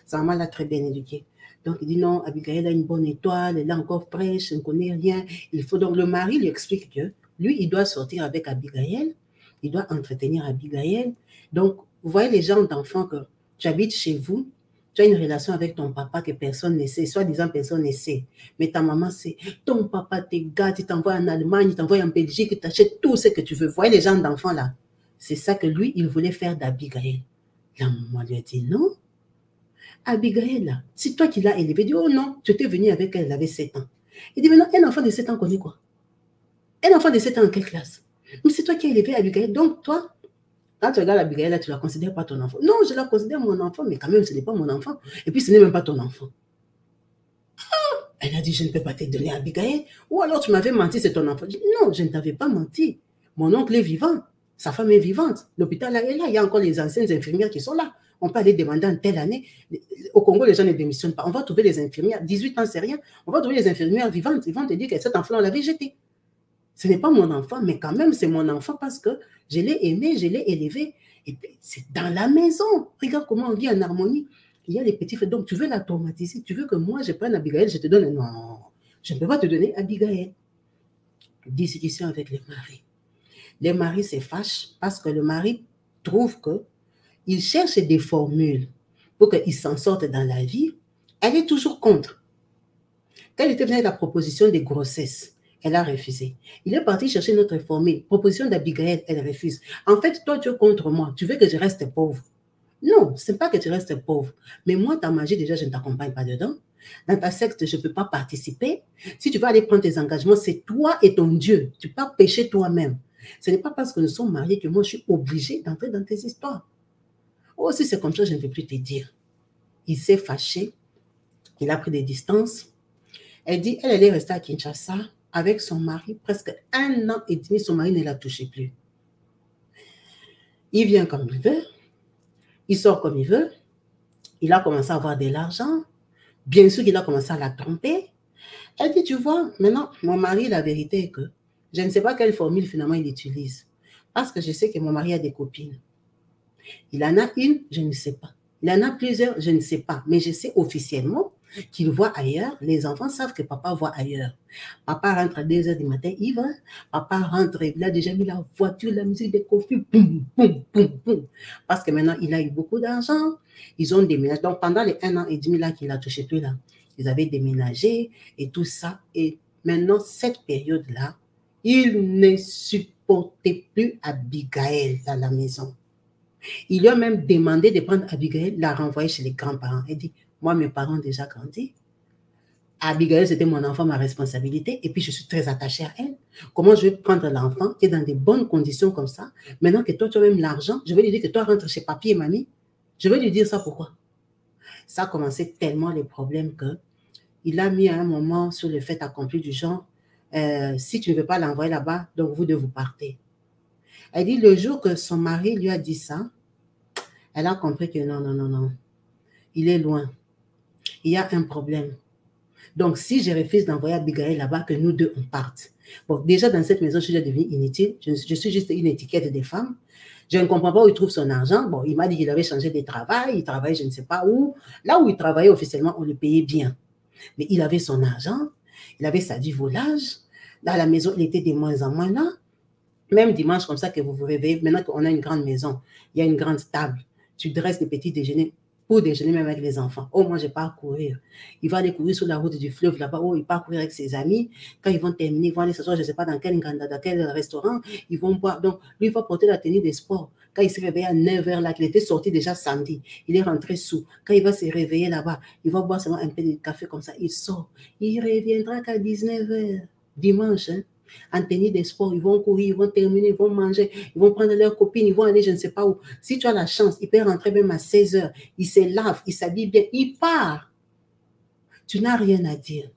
Sa maman l'a très bien éduquée. Donc, il dit non, Abigail a une bonne étoile, elle est encore fraîche, elle ne connaît rien. Il faut donc, le mari lui explique que lui, il doit sortir avec Abigail, il doit entretenir Abigail. Donc, vous voyez les gens d'enfants que tu habites chez vous, tu as une relation avec ton papa que personne ne sait, soi-disant personne ne sait. Mais ta maman sait, ton papa te gâte, il t'envoie en Allemagne, il t'envoie en Belgique, il t'achète tout ce que tu veux. Vous voyez les gens d'enfants là, c'est ça que lui, il voulait faire d'Abigail. La maman lui a dit non. Abigail, là, c'est toi qui l'as élevée. Il dit, oh non, tu étais venu avec elle, elle avait 7 ans. Il dit, maintenant, un enfant de 7 ans connaît quoi? Un enfant de 7 ans en quelle classe? Mais c'est toi qui as élevé Abigail. Donc, toi, quand tu regardes Abigail, là, tu ne la considères pas ton enfant. Non, je la considère mon enfant, mais quand même, ce n'est pas mon enfant. Et puis, ce n'est même pas ton enfant. Ah, elle a dit, je ne peux pas te donner Abigail. Ou alors, tu m'avais menti, c'est ton enfant. Je dis, non, je ne t'avais pas menti. Mon oncle est vivant. Sa femme est vivante. L'hôpital là est là. Il y a encore les anciennes infirmières qui sont là. On peut aller demander en telle année. Au Congo, les gens ne démissionnent pas. On va trouver les infirmières. 18 ans, c'est rien. On va trouver les infirmières vivantes. Ils vont te dire que cet enfant, on l'avait jeté. Ce n'est pas mon enfant, mais quand même, c'est mon enfant parce que je l'ai aimé, je l'ai élevé. Et puis, c'est dans la maison. Regarde comment on vit en harmonie. Il y a les petits frères. Donc, tu veux la traumatiser. Tu veux que moi, je prenne Abigail, je te donne. Non, je ne peux pas te donner Abigail. Discussion avec les maris. Les maris se fâchent parce que le mari trouve que il cherche des formules pour qu'ils s'en sortent dans la vie. Elle est toujours contre. Quand il était venu avec la proposition de grossesse, elle a refusé. Il est parti chercher notre formule. Proposition d'Abigail, elle refuse. En fait, toi, tu es contre moi. Tu veux que je reste pauvre. Non, ce n'est pas que tu restes pauvre. Mais moi, ta magie, déjà, je ne t'accompagne pas dedans. Dans ta secte, je ne peux pas participer. Si tu vas aller prendre tes engagements, c'est toi et ton Dieu. Tu ne peux pas pécher toi-même. Ce n'est pas parce que nous sommes mariés que moi, je suis obligée d'entrer dans tes histoires. Oh, si c'est comme ça, je ne vais plus te dire. Il s'est fâché. Il a pris des distances. Elle dit, elle est restée à Kinshasa avec son mari presque 1 an et demi. Son mari ne la touchait plus. Il vient comme il veut. Il sort comme il veut. Il a commencé à avoir de l'argent. Bien sûr qu'il a commencé à la tromper. Elle dit, tu vois, maintenant, mon mari, la vérité est que je ne sais pas quelle formule finalement il utilise. Parce que je sais que mon mari a des copines. Il en a une, je ne sais pas. Il en a plusieurs, je ne sais pas. Mais je sais officiellement qu'il voit ailleurs. Les enfants savent que papa voit ailleurs. Papa rentre à 2 heures du matin, il va. Papa rentre, il a déjà mis la voiture, la musique des conflits, boum, boum, boum, boum. Parce que maintenant, il a eu beaucoup d'argent. Ils ont déménagé. Donc, pendant les 1 an et demi là qu'il a touché plus là, ils avaient déménagé et tout ça. Et maintenant, cette période-là, il ne supportait plus Abigail dans la maison. Il lui a même demandé de prendre Abigail, la renvoyer chez les grands-parents. Il dit, moi, mes parents ont déjà grandi. Abigail, c'était mon enfant, ma responsabilité. Et puis, je suis très attachée à elle. Comment je vais prendre l'enfant qui est dans des bonnes conditions comme ça? Maintenant que toi, tu as même l'argent, je vais lui dire que toi, rentre chez papi et mamie. Je vais lui dire ça pourquoi? Ça a commencé tellement les problèmes qu'il a mis à un moment sur le fait accompli du genre, si tu ne veux pas l'envoyer là-bas, donc vous deux vous partez. Elle dit, le jour que son mari lui a dit ça, elle a compris que non, non, non, non. Il est loin. Il y a un problème. Donc, si je refuse d'envoyer Abigail là-bas, que nous deux, on parte. Bon, déjà, dans cette maison, je suis déjà devenue inutile. Je suis juste une étiquette des femmes. Je ne comprends pas où il trouve son argent. Bon, il m'a dit qu'il avait changé de travail. Il travaillait je ne sais pas où. Là où il travaillait officiellement, on le payait bien. Mais il avait son argent. Il avait sa vie volage. Dans la maison, il était de moins en moins là. Même dimanche, comme ça que vous vous réveillez, maintenant qu'on a une grande maison, il y a une grande table. Tu dresses des petits déjeuners pour déjeuner même avec les enfants. Oh, moi, je pars courir. Il va aller courir sur la route du fleuve là-bas. Oh, il part courir avec ses amis. Quand ils vont terminer, ils vont aller s'asseoir, je ne sais pas dans quel restaurant. Ils vont boire. Donc, lui, il va porter la tenue des sports. Quand il s'est réveillé à 9 h là, qu'il était sorti déjà samedi, il est rentré sous. Quand il va se réveiller là-bas, il va boire seulement un peu de café comme ça. Il sort. Il reviendra qu'à 19 h. Dimanche, hein. En tenue des sports, ils vont courir, ils vont terminer, ils vont manger, ils vont prendre leurs copines, ils vont aller je ne sais pas où. Si tu as la chance, il peut rentrer même à 16 h, il se lave, il s'habille bien, il part. Tu n'as rien à dire.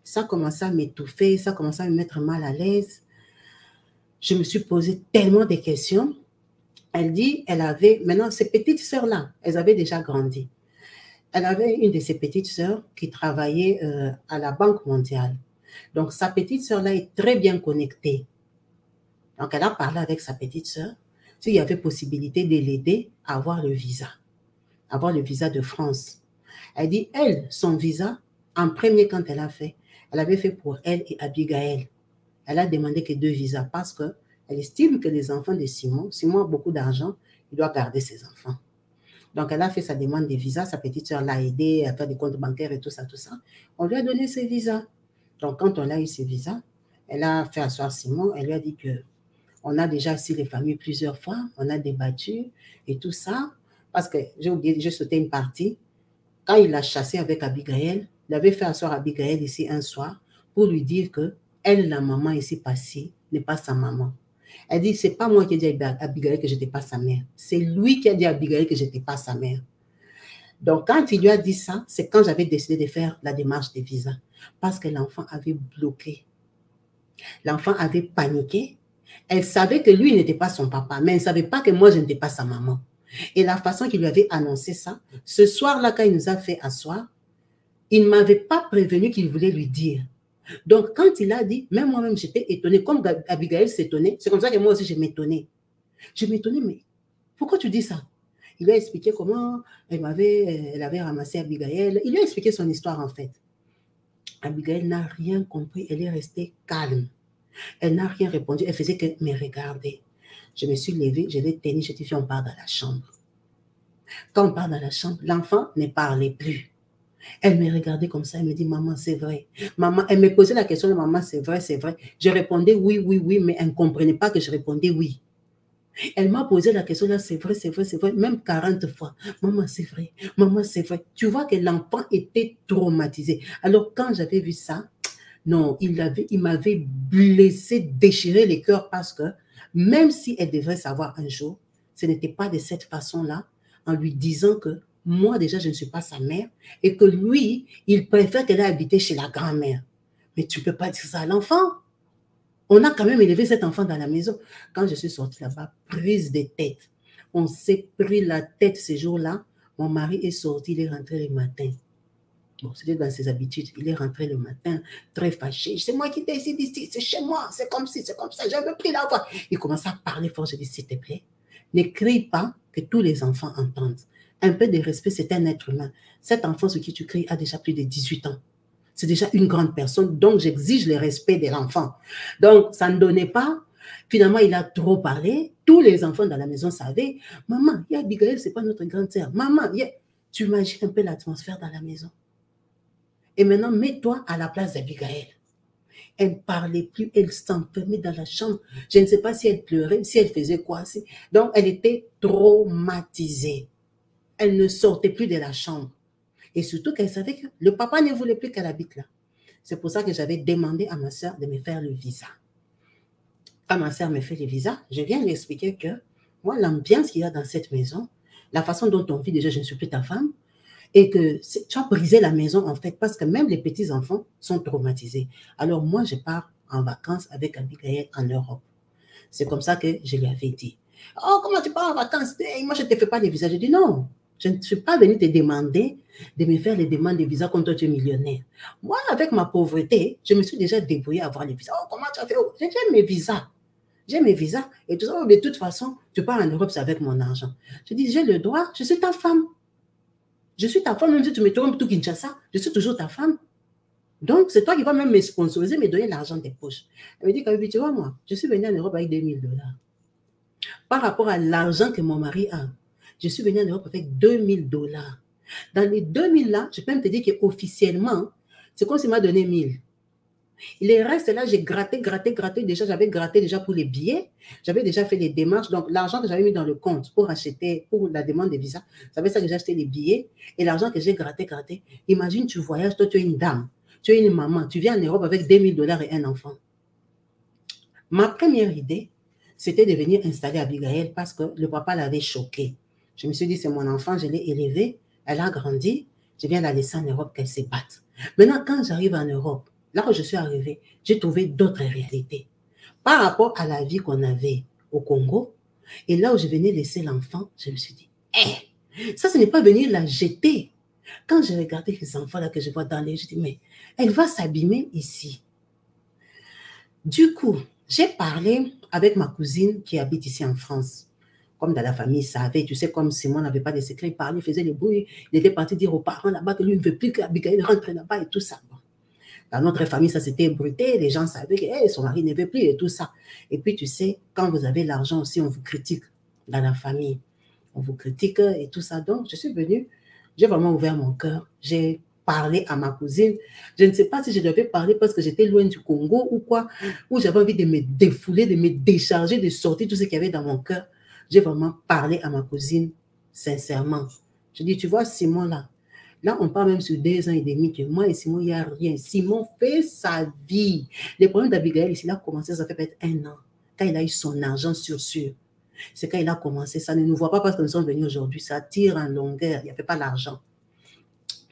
Ça commençait à m'étouffer, ça commençait à me mettre mal à l'aise. Je me suis posé tellement de questions. Elle dit, elle avait, maintenant ces petites sœurs-là, elles avaient déjà grandi. Elle avait une de ses petites sœurs qui travaillait à la Banque mondiale. Donc, sa petite sœur-là est très bien connectée. Donc, elle a parlé avec sa petite sœur s'il y avait possibilité de l'aider à avoir le visa de France. Elle dit, elle, son visa, en premier, quand elle a fait, elle avait fait pour elle et Abigail. Elle a demandé que 2 visas parce qu'elle estime que les enfants de Simon a beaucoup d'argent, il doit garder ses enfants. Donc, elle a fait sa demande de visa. Sa petite sœur l'a aidée à faire des comptes bancaires et tout ça, tout ça. On lui a donné ses visas. Donc, quand on a eu ses visas, elle a fait asseoir Simon. Elle lui a dit qu'on a déjà assis les familles plusieurs fois. On a débattu et tout ça. Parce que j'ai oublié, j'ai sauté une partie. Quand il l'a chassé avec Abigail, il avait fait asseoir Abigail ici un soir pour lui dire que elle, la maman ici passée, n'est pas sa maman. Elle dit, c'est pas moi qui ai dit à Abigail que je n'étais pas sa mère. C'est lui qui a dit à Abigail que je n'étais pas sa mère. Donc, quand il lui a dit ça, c'est quand j'avais décidé de faire la démarche de visa. Parce que l'enfant avait bloqué. L'enfant avait paniqué. Elle savait que lui n'était pas son papa, mais elle ne savait pas que moi, je n'étais pas sa maman. Et la façon qu'il lui avait annoncé ça, ce soir-là, quand il nous a fait asseoir, il ne m'avait pas prévenu qu'il voulait lui dire. Donc, quand il a dit, même moi-même, j'étais étonnée, comme Abigail s'étonnait, c'est comme ça que moi aussi, je m'étonnais. Je m'étonnais, mais pourquoi tu dis ça? Il lui a expliqué comment elle avait ramassé Abigail. Il lui a expliqué son histoire, en fait. Abigail n'a rien compris. Elle est restée calme. Elle n'a rien répondu. Elle faisait que me regarder. Je me suis levée, je l'ai tenue, je dit, on part dans la chambre. Quand on part dans la chambre, l'enfant ne parlait plus. Elle me regardait comme ça, elle me dit, maman, c'est vrai. Maman, elle me posait la question, maman, c'est vrai, c'est vrai. Je répondais oui, oui, oui, mais elle ne comprenait pas que je répondais oui. Elle m'a posé la question, là, c'est vrai, c'est vrai, c'est vrai, même 40 fois. Maman, c'est vrai, maman, c'est vrai. Tu vois que l'enfant était traumatisé. Alors, quand j'avais vu ça, non, il m'avait blessé, déchiré les cœurs parce que même si elle devrait savoir un jour, ce n'était pas de cette façon-là, en lui disant que moi, déjà, je ne suis pas sa mère et que lui, il préfère qu'elle ait habité chez la grand-mère. Mais tu ne peux pas dire ça à l'enfant. On a quand même élevé cet enfant dans la maison. Quand je suis sortie là-bas, prise de tête. On s'est pris la tête ces jours-là. Mon mari est sorti, il est rentré le matin. Bon, c'était dans ses habitudes. Il est rentré le matin, très fâché. C'est moi qui décide ici, c'est chez moi, c'est comme ci, c'est comme ça, j'avais pris la voix. Il commence à parler fort. Je dis, s'il te plaît, ne crie pas que tous les enfants entendent. Un peu de respect, c'est un être humain. Cet enfant, ce qui tu cries, a déjà plus de 18 ans. C'est déjà une grande personne, donc j'exige le respect de l'enfant. Donc, ça ne donnait pas. Finalement, il a trop parlé. Tous les enfants dans la maison savaient, maman, il y a Abigail, ce n'est pas notre grande sœur. Maman, tu imagines un peu l'atmosphère dans la maison. Et maintenant, mets-toi à la place d'Abigail. Elle ne parlait plus, elle s'enfermait dans la chambre. Je ne sais pas si elle pleurait, si elle faisait quoi. Donc, elle était traumatisée. Elle ne sortait plus de la chambre. Et surtout qu'elle savait que le papa ne voulait plus qu'elle habite là. C'est pour ça que j'avais demandé à ma soeur de me faire le visa. Quand ma soeur me fait le visa, je viens lui expliquer que moi, l'ambiance qu'il y a dans cette maison, la façon dont on vit, déjà, je ne suis plus ta femme, et que tu as brisé la maison, en fait, parce que même les petits-enfants sont traumatisés. Alors, moi, je pars en vacances avec Abigail en Europe. C'est comme ça que je lui avais dit. Oh, comment tu pars en vacances? Moi, je ne te fais pas de visa. Je dis non. Je ne suis pas venue te demander de me faire les demandes de visa comme toi, tu es millionnaire. Moi, avec ma pauvreté, je me suis déjà débrouillée à avoir les visas. Oh, comment tu as fait? Oh, j'ai mes visas. J'ai mes visas. Et tout ça, de toute façon, tu pars en Europe, c'est avec mon argent. Je dis, j'ai le droit, je suis ta femme. Je suis ta femme, même si tu me trompes tout Kinshasa, je suis toujours ta femme. Donc, c'est toi qui vas même me sponsoriser, me donner l'argent des poches. Elle me dit, Kabibi, tu vois, moi, je suis venue en Europe avec 2000 $. Par rapport à l'argent que mon mari a, je suis venue en Europe avec 2000 $. Dans les 2000 là, je peux même te dire qu'officiellement, c'est comme s'il m'a donné 1000. Il reste là, j'ai gratté déjà, j'avais gratté déjà pour les billets, j'avais déjà fait les démarches, donc l'argent que j'avais mis dans le compte pour acheter, pour la demande de visa, j'avais ça que j'ai acheté les billets, et l'argent que j'ai gratté, imagine tu voyages, toi tu es une dame, tu es une maman, tu viens en Europe avec 2000 $ et un enfant. Ma première idée, c'était de venir installer Abigail parce que le papa l'avait choquée. Je me suis dit, c'est mon enfant, je l'ai élevée, elle a grandi, je viens la laisser en Europe qu'elle se batte. Maintenant, quand j'arrive en Europe, là où je suis arrivée, j'ai trouvé d'autres réalités. Par rapport à la vie qu'on avait au Congo, et là où je venais laisser l'enfant, je me suis dit, ça, ce n'est pas venir la jeter. Quand j'ai regardé les enfants là que je vois dans les, je dis, mais elle va s'abîmer ici. Du coup, j'ai parlé avec ma cousine qui habite ici en France. Comme dans la famille, ça avait, tu sais, comme Simon n'avait pas de secret, il parlait, il faisait les bruits, il était parti dire aux parents là-bas que lui ne veut plus qu'Abigail rentre là-bas et tout ça. Dans notre famille, ça s'était ébruité, les gens savaient que son mari ne veut plus et tout ça. Et puis, tu sais, quand vous avez l'argent aussi, on vous critique dans la famille. On vous critique et tout ça. Donc, je suis venue, j'ai vraiment ouvert mon cœur. J'ai parlé à ma cousine. Je ne sais pas si je devais parler parce que j'étais loin du Congo ou quoi, ou j'avais envie de me défouler, de me décharger, de sortir tout ce qu'il y avait dans mon cœur. J'ai vraiment parlé à ma cousine sincèrement. Je dis, tu vois, Simon là, on parle même sur 2 ans et demi que moi et Simon, il n'y a rien. Simon fait sa vie. Les problèmes d'Abigail, il a commencé, ça fait peut-être 1 an. Quand il a eu son argent sûr. C'est quand il a commencé. Ça ne nous voit pas parce que nous sommes venus aujourd'hui. Ça tire en longueur. Il n'y avait pas l'argent.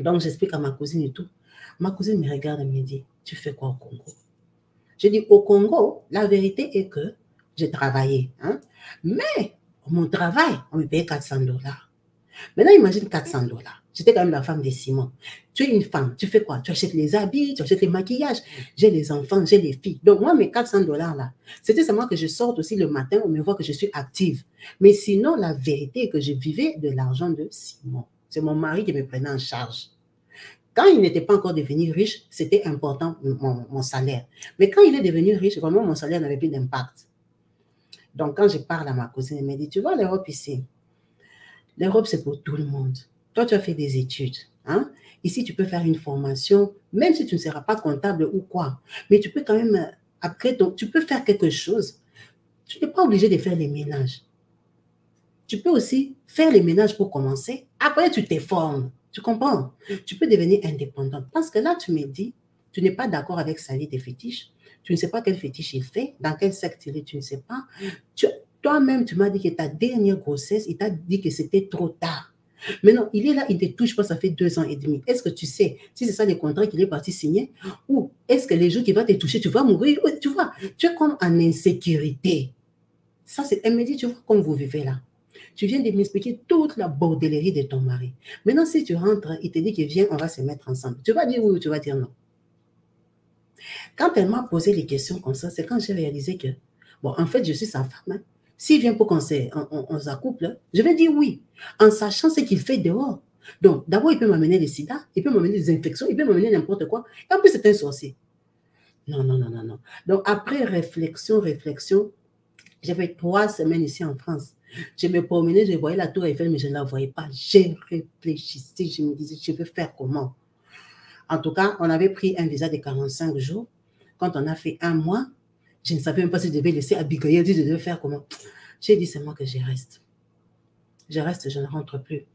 Donc, j'explique à ma cousine et tout. Ma cousine me regarde et me dit, tu fais quoi au Congo? Je dis, au Congo, la vérité est que j'ai travaillé. Hein? Mais mon travail, on me payait 400 $. Maintenant, imagine 400 $. J'étais quand même la femme de Simon. Tu es une femme, tu fais quoi? Tu achètes les habits, tu achètes les maquillages. J'ai les enfants, j'ai les filles. Donc, moi, mes 400 $ là, c'était seulement que je sorte aussi le matin, on me voit que je suis active. Mais sinon, la vérité est que je vivais de l'argent de Simon. C'est mon mari qui me prenait en charge. Quand il n'était pas encore devenu riche, c'était important, mon salaire. Mais quand il est devenu riche, vraiment, mon salaire n'avait plus d'impact. Donc, quand je parle à ma cousine, elle me dit, tu vois l'Europe ici, l'Europe, c'est pour tout le monde. Toi, tu as fait des études. Hein? Ici, tu peux faire une formation, même si tu ne seras pas comptable ou quoi. Mais tu peux quand même, après, donc, tu peux faire quelque chose. Tu n'es pas obligé de faire les ménages. Tu peux aussi faire les ménages pour commencer. Après, tu te formes. Tu comprends? Tu peux devenir indépendante. Parce que là, tu me dis, tu n'es pas d'accord avec sa vie des fétiches. Tu ne sais pas quel fétiche il fait, dans quel secte il est, tu ne sais pas. Toi-même, tu m'as dit que ta dernière grossesse, il t'a dit que c'était trop tard. Maintenant, il est là, il ne te touche pas, ça fait 2 ans et demi. Est-ce que tu sais si c'est ça les contrats qu'il est parti signer? Ou est-ce que les jours qu'il va te toucher, tu vas mourir? Tu vois, tu es comme en insécurité. Ça, c'est, elle me dit, tu vois, comme vous vivez là. Tu viens de m'expliquer toute la bordellerie de ton mari. Maintenant, si tu rentres, il te dit que viens, on va se mettre ensemble. Tu vas dire oui ou tu vas dire non. Quand elle m'a posé les questions comme ça, c'est quand j'ai réalisé que, bon, en fait, je suis sa femme. Hein. S'il vient pour qu'on s'accouple, je vais dire oui, en sachant ce qu'il fait dehors. Donc, d'abord, il peut m'amener les sida, il peut m'amener des infections, il peut m'amener n'importe quoi. Et en plus, c'est un sorcier. Non, non, non, non, non. Donc, après réflexion, j'ai fait 3 semaines ici en France. Je me promenais, je voyais la tour Eiffel, mais je ne la voyais pas. J'ai réfléchi, je me disais, je vais faire comment? En tout cas, on avait pris un visa de 45 jours. Quand on a fait 1 mois, je ne savais même pas si je devais laisser Abigail, je devais faire comment. J'ai dit, c'est moi que je reste. Je reste, je ne rentre plus.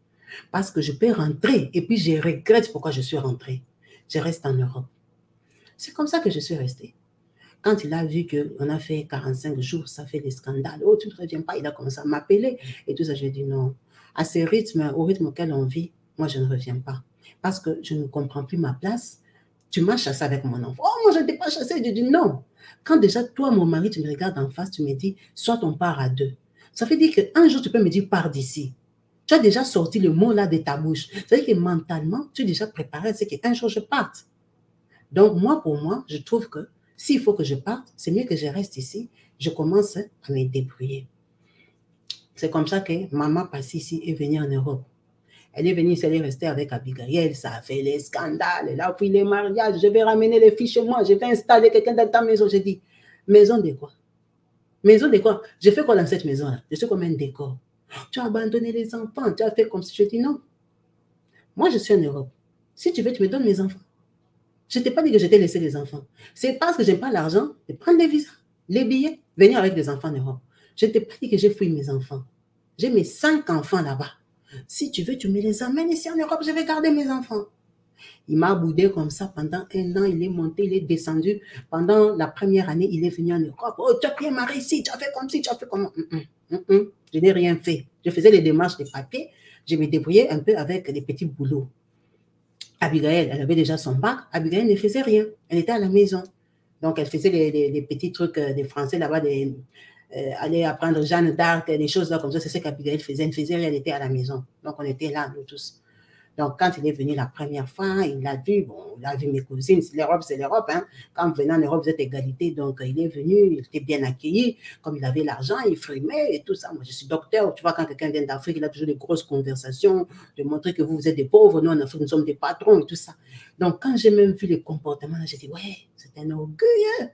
Parce que je peux rentrer et puis je regrette pourquoi je suis rentrée. Je reste en Europe. C'est comme ça que je suis restée. Quand il a vu qu'on a fait 45 jours, ça fait des scandales. Oh, tu ne reviens pas, il a commencé à m'appeler et tout ça. J'ai dit non. À ce rythme, au rythme auquel on vit, moi, je ne reviens pas. Parce que je ne comprends plus ma place. Tu m'as chassé avec mon enfant. Oh, moi, je ne t'ai pas chassé. Je dis non. Quand déjà, toi, mon mari, tu me regardes en face, tu me dis, soit on part à 2. Ça veut dire qu'un jour, tu peux me dire, pars d'ici. Tu as déjà sorti le mot là de ta bouche. Ça veut dire que mentalement, tu es déjà préparé, c'est qu'un jour, je parte. Donc, moi, pour moi, je trouve que s'il faut que je parte, c'est mieux que je reste ici. Je commence à me débrouiller. C'est comme ça que maman passe ici et venue en Europe. Elle est venue, elle est restée avec Abigail, ça a fait les scandales, elle a pris les mariages, je vais ramener les filles chez moi, je vais installer quelqu'un dans ta maison. J'ai dit, maison de quoi? Maison de quoi? Je fais quoi dans cette maison-là? Je suis comme un décor. Tu as abandonné les enfants, tu as fait comme si je dis non. Moi, je suis en Europe. Si tu veux, tu me donnes mes enfants. Je ne t'ai pas dit que je t'ai laissé les enfants. C'est parce que je n'ai pas l'argent de prendre les visas, les billets, venir avec des enfants en Europe. Je ne t'ai pas dit que j'ai fui mes enfants. J'ai mes 5 enfants là-bas. Si tu veux, tu me les amènes ici en Europe, je vais garder mes enfants. Il m'a boudé comme ça pendant 1 an, il est monté, il est descendu. Pendant la première année, il est venu en Europe. Oh, tu as pris un mari ici, tu as fait comme ci, tu as fait comme... Je n'ai rien fait. Je faisais les démarches des papiers, je me débrouillais un peu avec des petits boulots. Abigail, elle avait déjà son bac. Abigail ne faisait rien. Elle était à la maison. Donc, elle faisait les petits trucs des Français là-bas, aller apprendre Jeanne d'Arc, des choses là comme ça. C'est ce qu'Abigail faisait. Elle ne faisait rien, elle était à la maison. Donc, on était là, nous tous. Donc, quand il est venu la première fois, il a vu, bon, il a vu mes cousines. L'Europe, c'est l'Europe. Hein. Quand vous venez en Europe, vous êtes égalité. Donc, il est venu, il était bien accueilli. Comme il avait l'argent, il frimait et tout ça. Moi, je suis docteur. Tu vois, quand quelqu'un vient d'Afrique, il a toujours des grosses conversations, de montrer que vous êtes des pauvres. Nous, en Afrique, nous sommes des patrons et tout ça. Donc, quand j'ai même vu les comportements, j'ai dit, ouais, c'est un orgueil.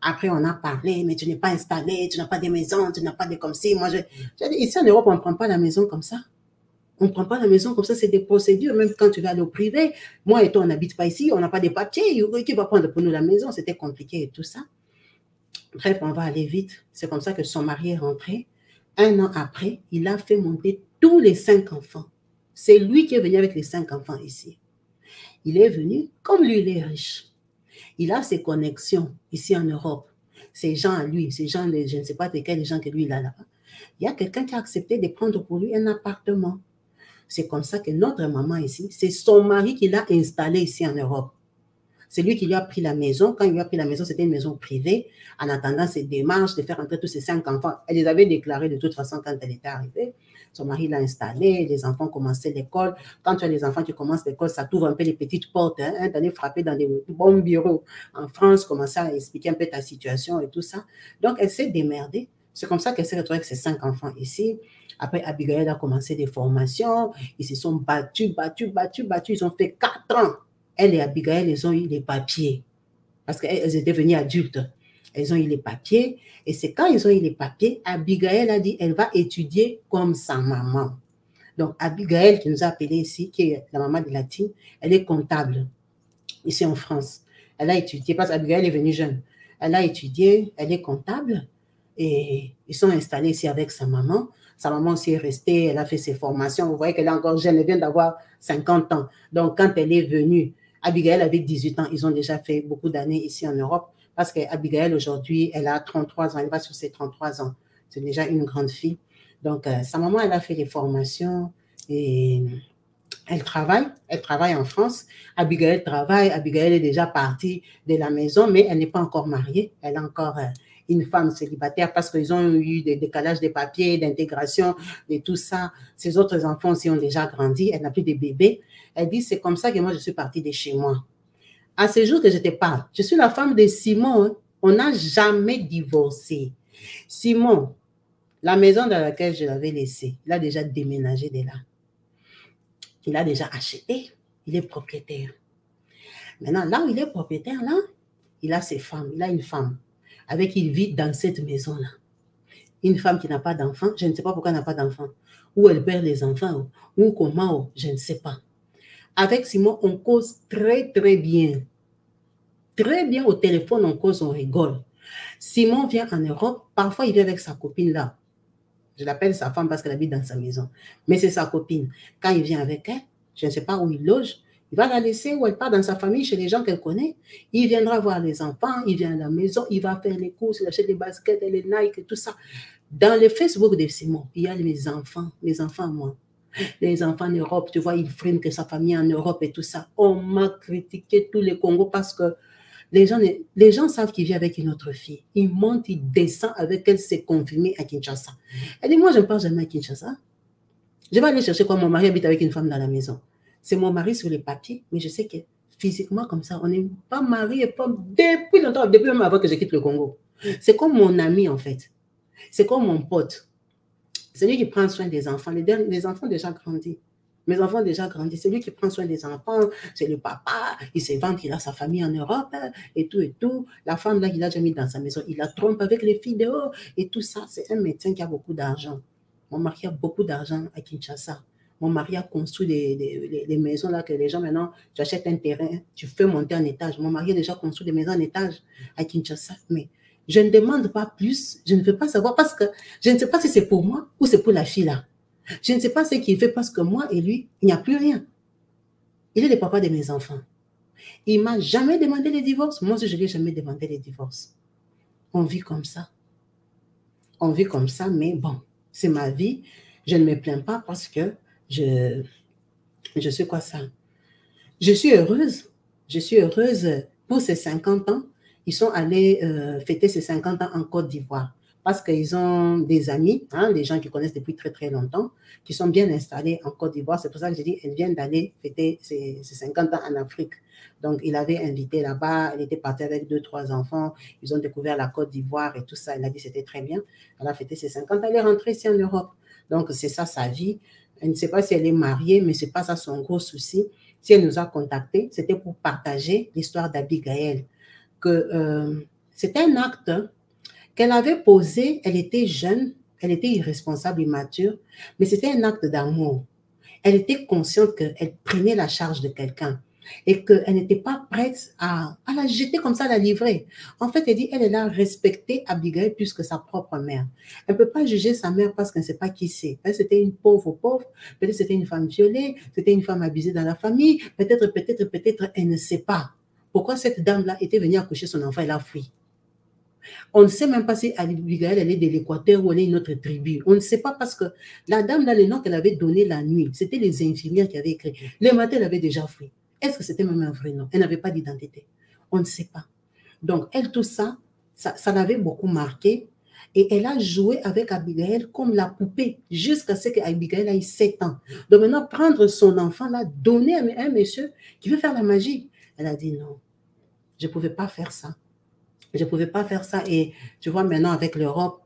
Après, on a parlé, mais tu n'es pas installé, tu n'as pas de maison, tu n'as pas de comme si. Moi, j'ai dit, ici en Europe, on ne prend pas la maison comme ça. On ne prend pas la maison comme ça, c'est des procédures. Même quand tu vas aller au privé, moi et toi, on n'habite pas ici, on n'a pas de papiers. Qui va prendre pour nous la maison? C'était compliqué et tout ça. Bref, on va aller vite. C'est comme ça que son mari est rentré. 1 an après, il a fait monter tous les 5 enfants. C'est lui qui est venu avec les 5 enfants ici. Il est venu, comme lui, il est riche. Il a ses connexions ici en Europe. Ces gens à lui, ces gens, je ne sais pas de quels gens que lui, il a là-bas. Il y a quelqu'un qui a accepté de prendre pour lui un appartement. C'est comme ça que notre maman ici, c'est son mari qui l'a installé ici en Europe. C'est lui qui lui a pris la maison. Quand il lui a pris la maison, c'était une maison privée. En attendant ses démarches de faire entrer tous ses 5 enfants, elle les avait déclarés de toute façon quand elle était arrivée. Son mari l'a installé, les enfants commençaient l'école. Quand tu as les enfants qui commencent l'école, ça t'ouvre un peu les petites portes, hein, d'aller frapper dans des bons bureaux. En France, commencer à expliquer un peu ta situation et tout ça. Donc, elle s'est démerdée. C'est comme ça qu'elle s'est retrouvée avec ses 5 enfants ici. Après, Abigail a commencé des formations. Ils se sont battus. Ils ont fait 4 ans. Elle et Abigail, elles ont eu les papiers. Parce qu'elles étaient devenues adultes. Elles ont eu les papiers. Et c'est quand ils ont eu les papiers, Abigail a dit, elle va étudier comme sa maman. Donc, Abigail, qui nous a appelé ici, qui est la maman de Latine, elle est comptable ici en France. Elle a étudié, parce qu'Abigail est venue jeune. Elle a étudié, elle est comptable et ils sont installés ici avec sa maman. Sa maman aussi est restée, elle a fait ses formations. Vous voyez qu'elle est encore jeune, elle vient d'avoir 50 ans. Donc, quand elle est venue, Abigail avait 18 ans. Ils ont déjà fait beaucoup d'années ici en Europe parce qu'Abigail, aujourd'hui, elle a 33 ans. Elle va sur ses 33 ans. C'est déjà une grande fille. Donc, sa maman, elle a fait les formations et elle travaille en France. Abigail travaille. Abigail est déjà partie de la maison, mais elle n'est pas encore mariée. Elle est encore une femme célibataire parce qu'ils ont eu des décalages de papiers, d'intégration et tout ça. Ses autres enfants aussi ont déjà grandi. Elle n'a plus de bébés. Elle dit, c'est comme ça que moi, je suis partie de chez moi. À ce jour que je te parle, je suis la femme de Simon. Hein. On n'a jamais divorcé. Simon, la maison dans laquelle je l'avais laissé, il a déjà déménagé de là. Il a déjà acheté. Il est propriétaire. Maintenant, là où il est propriétaire, là, il a ses femmes. Il a une femme avec qui il vit dans cette maison-là. Une femme qui n'a pas d'enfant. Je ne sais pas pourquoi elle n'a pas d'enfant. Ou elle perd les enfants. Ou comment. Je ne sais pas. Avec Simon, on cause très, très bien. Très bien au téléphone, on cause, on rigole. Simon vient en Europe. Parfois, il vient avec sa copine là. Je l'appelle sa femme parce qu'elle habite dans sa maison. Mais c'est sa copine. Quand il vient avec elle, je ne sais pas où il loge, il va la laisser ou elle part dans sa famille chez les gens qu'elle connaît. Il viendra voir les enfants, il vient à la maison, il va faire les courses, il achète les baskets, les Nike et tout ça. Dans le Facebook de Simon, il y a mes enfants moi. Les enfants en Europe, tu vois, il frime que sa famille est en Europe et tout ça. On m'a critiqué tous les Congos parce que les gens savent qu'il vit avec une autre fille. Il monte, il descend avec elle, c'est confirmé à Kinshasa. Elle dit, moi, je ne pars jamais à Kinshasa. Je vais aller chercher quoi, mon mari habite avec une femme dans la maison. C'est mon mari sur les papiers, mais je sais que physiquement, comme ça, on n'est pas mari et femme depuis longtemps, depuis même avant que je quitte le Congo. C'est comme mon ami, en fait. C'est comme mon pote. C'est lui qui prend soin des enfants. Les enfants déjà grandis. Mes enfants ont déjà grandi. C'est lui qui prend soin des enfants. C'est le papa. Il se vante qu'il a sa famille en Europe et tout et tout. La femme, là, il a déjà mis dans sa maison. Il la trompe avec les filles dehors et tout ça. C'est un médecin qui a beaucoup d'argent. Mon mari a beaucoup d'argent à Kinshasa. Mon mari a construit les maisons là que les gens maintenant, tu achètes un terrain, tu fais monter en étage. Mon mari a déjà construit des maisons en étage à Kinshasa. Mais je ne demande pas plus. Je ne veux pas savoir parce que je ne sais pas si c'est pour moi ou c'est pour la fille là. Je ne sais pas ce qu'il fait parce que moi et lui, il n'y a plus rien. Il est le papa de mes enfants. Il ne m'a jamais demandé le divorce. Moi aussi, je ne lui ai jamais demandé le divorce. On vit comme ça. On vit comme ça, mais bon, c'est ma vie. Je ne me plains pas parce que je suis quoi ça? Je suis heureuse. Je suis heureuse pour ces 50 ans. Ils sont allés fêter ces 50 ans en Côte d'Ivoire. Parce qu'ils ont des amis, hein, des gens qui connaissent depuis très très longtemps, qui sont bien installés en Côte d'Ivoire. C'est pour ça que j'ai dit, elles viennent d'aller fêter ces 50 ans en Afrique. Donc, il avait invité là-bas, elle était partie avec 2-3 enfants, ils ont découvert la Côte d'Ivoire et tout ça. Elle a dit c'était très bien. Elle a fêté ses 50 ans, elle est rentrée ici en Europe. Donc, c'est ça sa vie. Elle ne sait pas si elle est mariée, mais ce n'est pas ça son gros souci. Si elle nous a contactés, c'était pour partager l'histoire d'Abigail. Que c'était un acte qu'elle avait posé, elle était jeune, elle était irresponsable, immature, mais c'était un acte d'amour. Elle était consciente qu'elle prenait la charge de quelqu'un et qu'elle n'était pas prête à la jeter comme ça, à la livrer. En fait, elle dit, elle a respecté Abigail plus que sa propre mère. Elle ne peut pas juger sa mère parce qu'elle ne sait pas qui c'est. C'était une pauvre, peut-être c'était une femme violée, c'était une femme abusée dans la famille, peut-être, elle ne sait pas pourquoi cette dame-là était venue accoucher son enfant, elle a fui. On ne sait même pas si Abigail, elle est de l'Équateur ou elle est une autre tribu. On ne sait pas parce que la dame, là, le nom qu'elle avait donné la nuit, c'était les infirmières qui avaient écrit. Le matin, elle avait déjà fui. Est-ce que c'était même un vrai nom? Elle n'avait pas d'identité. On ne sait pas. Donc, elle, tout ça, ça l'avait beaucoup marqué. Et elle a joué avec Abigail comme la poupée jusqu'à ce qu'Abigail ait 7 ans. Donc maintenant, prendre son enfant là, donner à un monsieur qui veut faire la magie. Elle a dit non, je ne pouvais pas faire ça. Je ne pouvais pas faire ça. Et tu vois, maintenant, avec l'Europe,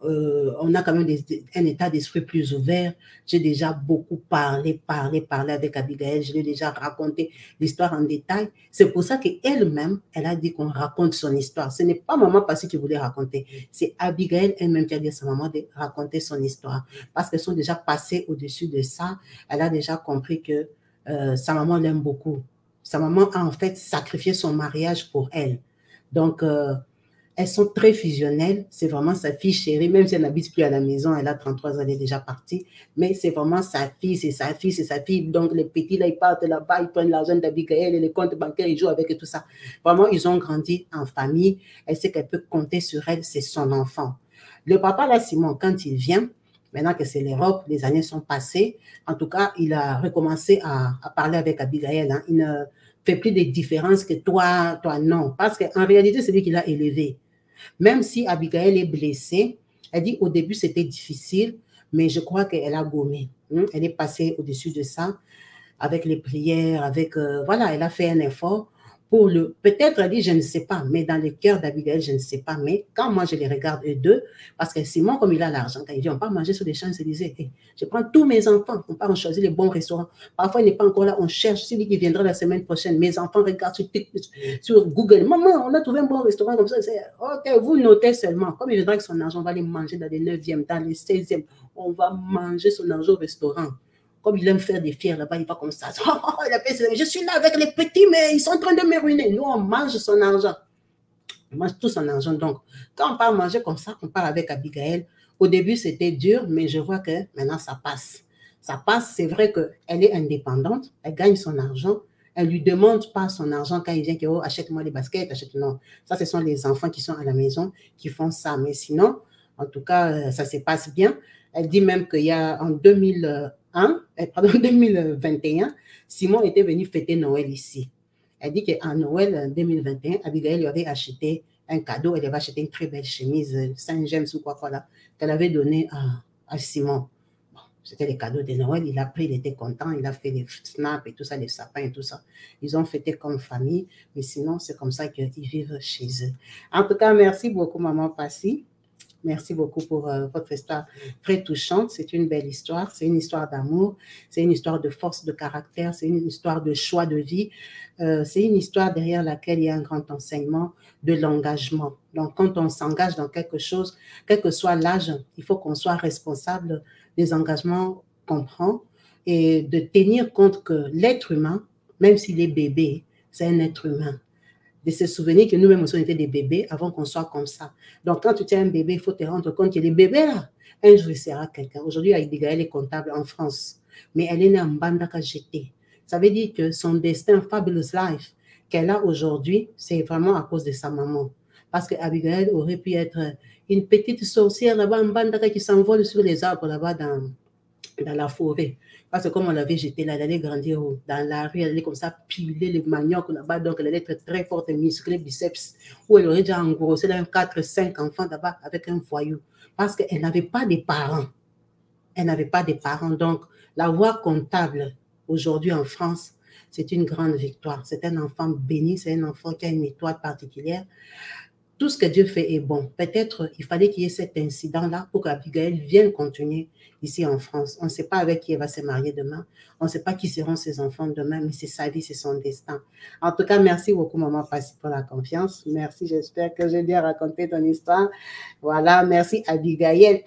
on a quand même un état d'esprit plus ouvert. J'ai déjà beaucoup parlé avec Abigail. Je lui ai déjà raconté l'histoire en détail. C'est pour ça qu'elle-même, elle a dit qu'on raconte son histoire. Ce n'est pas maman Passy qui voulait raconter. C'est Abigail elle-même qui a dit à sa maman de raconter son histoire. Parce qu'elles sont déjà passées au-dessus de ça. Elle a déjà compris que sa maman l'aime beaucoup. Sa maman a en fait sacrifié son mariage pour elle. Donc, elles sont très fusionnelles. C'est vraiment sa fille chérie, même si elle n'habite plus à la maison, elle a 33 ans, elle est déjà partie. Mais c'est vraiment sa fille, c'est sa fille, c'est sa fille. Donc, les petits, là, ils partent là-bas, ils prennent l'argent d'Abigail et les comptes bancaires, ils jouent avec et tout ça. Vraiment, ils ont grandi en famille. Elle sait qu'elle peut compter sur elle, c'est son enfant. Le papa, là, Simon, quand il vient, maintenant que c'est l'Europe, les années sont passées. En tout cas, il a recommencé à parler avec Abigail. Hein. Il ne fait plus de différence que toi, non. Parce qu'en réalité, c'est lui qui l'a élevé. Même si Abigail est blessée, elle dit au début c'était difficile, mais je crois qu'elle a gommé. Elle est passée au-dessus de ça avec les prières, voilà, elle a fait un effort pour peut-être elle dit je ne sais pas, mais dans le cœur d'Abigail, je ne sais pas, mais quand moi je les regarde eux deux, parce que Simon, comme il a l'argent, quand il dit on part manger sur les Champs-Élysées, je prends tous mes enfants, on part, on choisit les bons restaurants, parfois il n'est pas encore là, on cherche celui qui viendra la semaine prochaine, mes enfants regardent sur Google, maman, on a trouvé un bon restaurant comme ça, ok, vous notez seulement, comme il viendra avec son argent, on va aller manger dans les 9e, dans les 16e, on va manger son argent au restaurant. Comme il aime faire des fiers là-bas, il va comme ça. Je suis là avec les petits, mais ils sont en train de me ruiner. Nous, on mange son argent. On mange tout son argent. Donc, quand on part manger comme ça, on part avec Abigail. Au début, c'était dur, mais je vois que maintenant, ça passe. Ça passe, c'est vrai qu'elle est indépendante, elle gagne son argent. Elle ne lui demande pas son argent quand il vient, oh, achète-moi les baskets, non. Ça, ce sont les enfants qui sont à la maison qui font ça. Mais sinon, en tout cas, ça se passe bien. Elle dit même qu'il y a en 2021, Simon était venu fêter Noël ici. Elle dit qu'en Noël 2021, Abigail lui avait acheté un cadeau. Elle avait acheté une très belle chemise Saint-James ou quoi, voilà, qu'elle avait donnée à Simon. Bon, c'était les cadeaux de Noël. Il a pris, il était content. Il a fait les snaps et tout ça, les sapins et tout ça. Ils ont fêté comme famille. Mais sinon, c'est comme ça qu'ils vivent chez eux. En tout cas, merci beaucoup, maman Passy. Merci beaucoup pour votre histoire très touchante. C'est une belle histoire. C'est une histoire d'amour. C'est une histoire de force de caractère. C'est une histoire de choix de vie. C'est une histoire derrière laquelle il y a un grand enseignement de l'engagement. Donc, quand on s'engage dans quelque chose, quel que soit l'âge, il faut qu'on soit responsable des engagements qu'on prend et de tenir compte que l'être humain, même s'il est bébé, c'est un être humain. De se souvenir que nous-mêmes aussi on était des bébés avant qu'on soit comme ça. Donc, quand tu es un bébé, il faut te rendre compte que les bébés là, un jour, il sera quelqu'un. Aujourd'hui, Abigail est comptable en France, mais elle est née en Mbandaka GT. Ça veut dire que son destin, fabulous life, qu'elle a aujourd'hui, c'est vraiment à cause de sa maman. Parce qu'Abigail aurait pu être une petite sorcière là-bas en Mbandaka qui s'envole sur les arbres là-bas dans la forêt. Parce que comme on l'avait jeté là, elle allait grandir dans la rue, elle allait comme ça piler les maniocs là-bas, donc elle allait être très forte, musclée, biceps, où elle aurait déjà engrossé 4-5 enfants là-bas avec un foyou. Parce qu'elle n'avait pas de parents. Elle n'avait pas de parents. Donc, la voie comptable aujourd'hui en France, c'est une grande victoire. C'est un enfant béni, c'est un enfant qui a une étoile particulière. Tout ce que Dieu fait est bon. Peut-être il fallait qu'il y ait cet incident-là pour qu'Abigail vienne continuer ici en France. On ne sait pas avec qui elle va se marier demain. On ne sait pas qui seront ses enfants demain, mais c'est sa vie, c'est son destin. En tout cas, merci beaucoup, maman Passy, pour la confiance. Merci, j'espère que j'ai bien raconté ton histoire. Voilà, merci Abigail,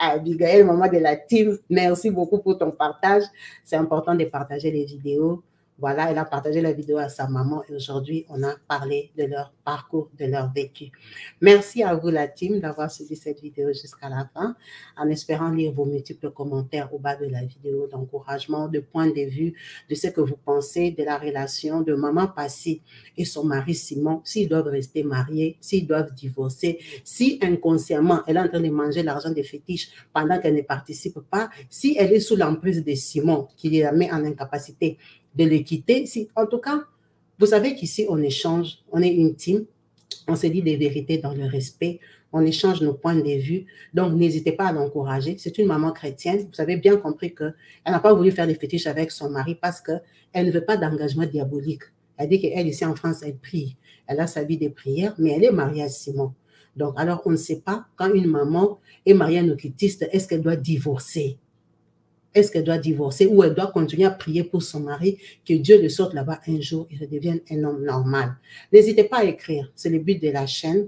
maman de la team. Merci beaucoup pour ton partage. C'est important de partager les vidéos. Voilà, elle a partagé la vidéo à sa maman et aujourd'hui, on a parlé de leur parcours, de leur vécu. Merci à vous, la team, d'avoir suivi cette vidéo jusqu'à la fin, en espérant lire vos multiples commentaires au bas de la vidéo, d'encouragement, de points de vue, de ce que vous pensez de la relation de maman Passy et son mari Simon, s'ils doivent rester mariés, s'ils doivent divorcer, si inconsciemment, elle est en train de manger l'argent des fétiches pendant qu'elle ne participe pas, si elle est sous l'emprise de Simon, qui la met en incapacité de le quitter. Si, en tout cas, vous savez qu'ici, on échange, on est intime, on se dit des vérités dans le respect, on échange nos points de vue, donc n'hésitez pas à l'encourager. C'est une maman chrétienne, vous avez bien compris qu'elle n'a pas voulu faire des fétiches avec son mari parce qu'elle ne veut pas d'engagement diabolique. Elle dit qu'elle, ici en France, elle prie, elle a sa vie de prière, mais elle est mariée à Simon. Donc, alors, on ne sait pas, quand une maman est mariée à un occultiste, est-ce qu'elle doit divorcer? Est-ce qu'elle doit divorcer ou elle doit continuer à prier pour son mari, que Dieu le sorte là-bas un jour et redevienne un homme normal? N'hésitez pas à écrire, c'est le but de la chaîne.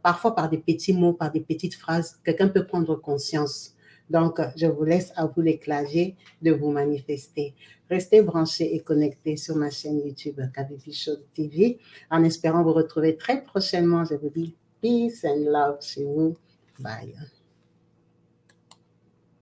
Parfois, par des petits mots, par des petites phrases, quelqu'un peut prendre conscience. Donc, je vous laisse à vous l'éclager de vous manifester. Restez branchés et connectés sur ma chaîne YouTube Kabibi Show TV. En espérant vous retrouver très prochainement, je vous dis peace and love chez vous. Bye.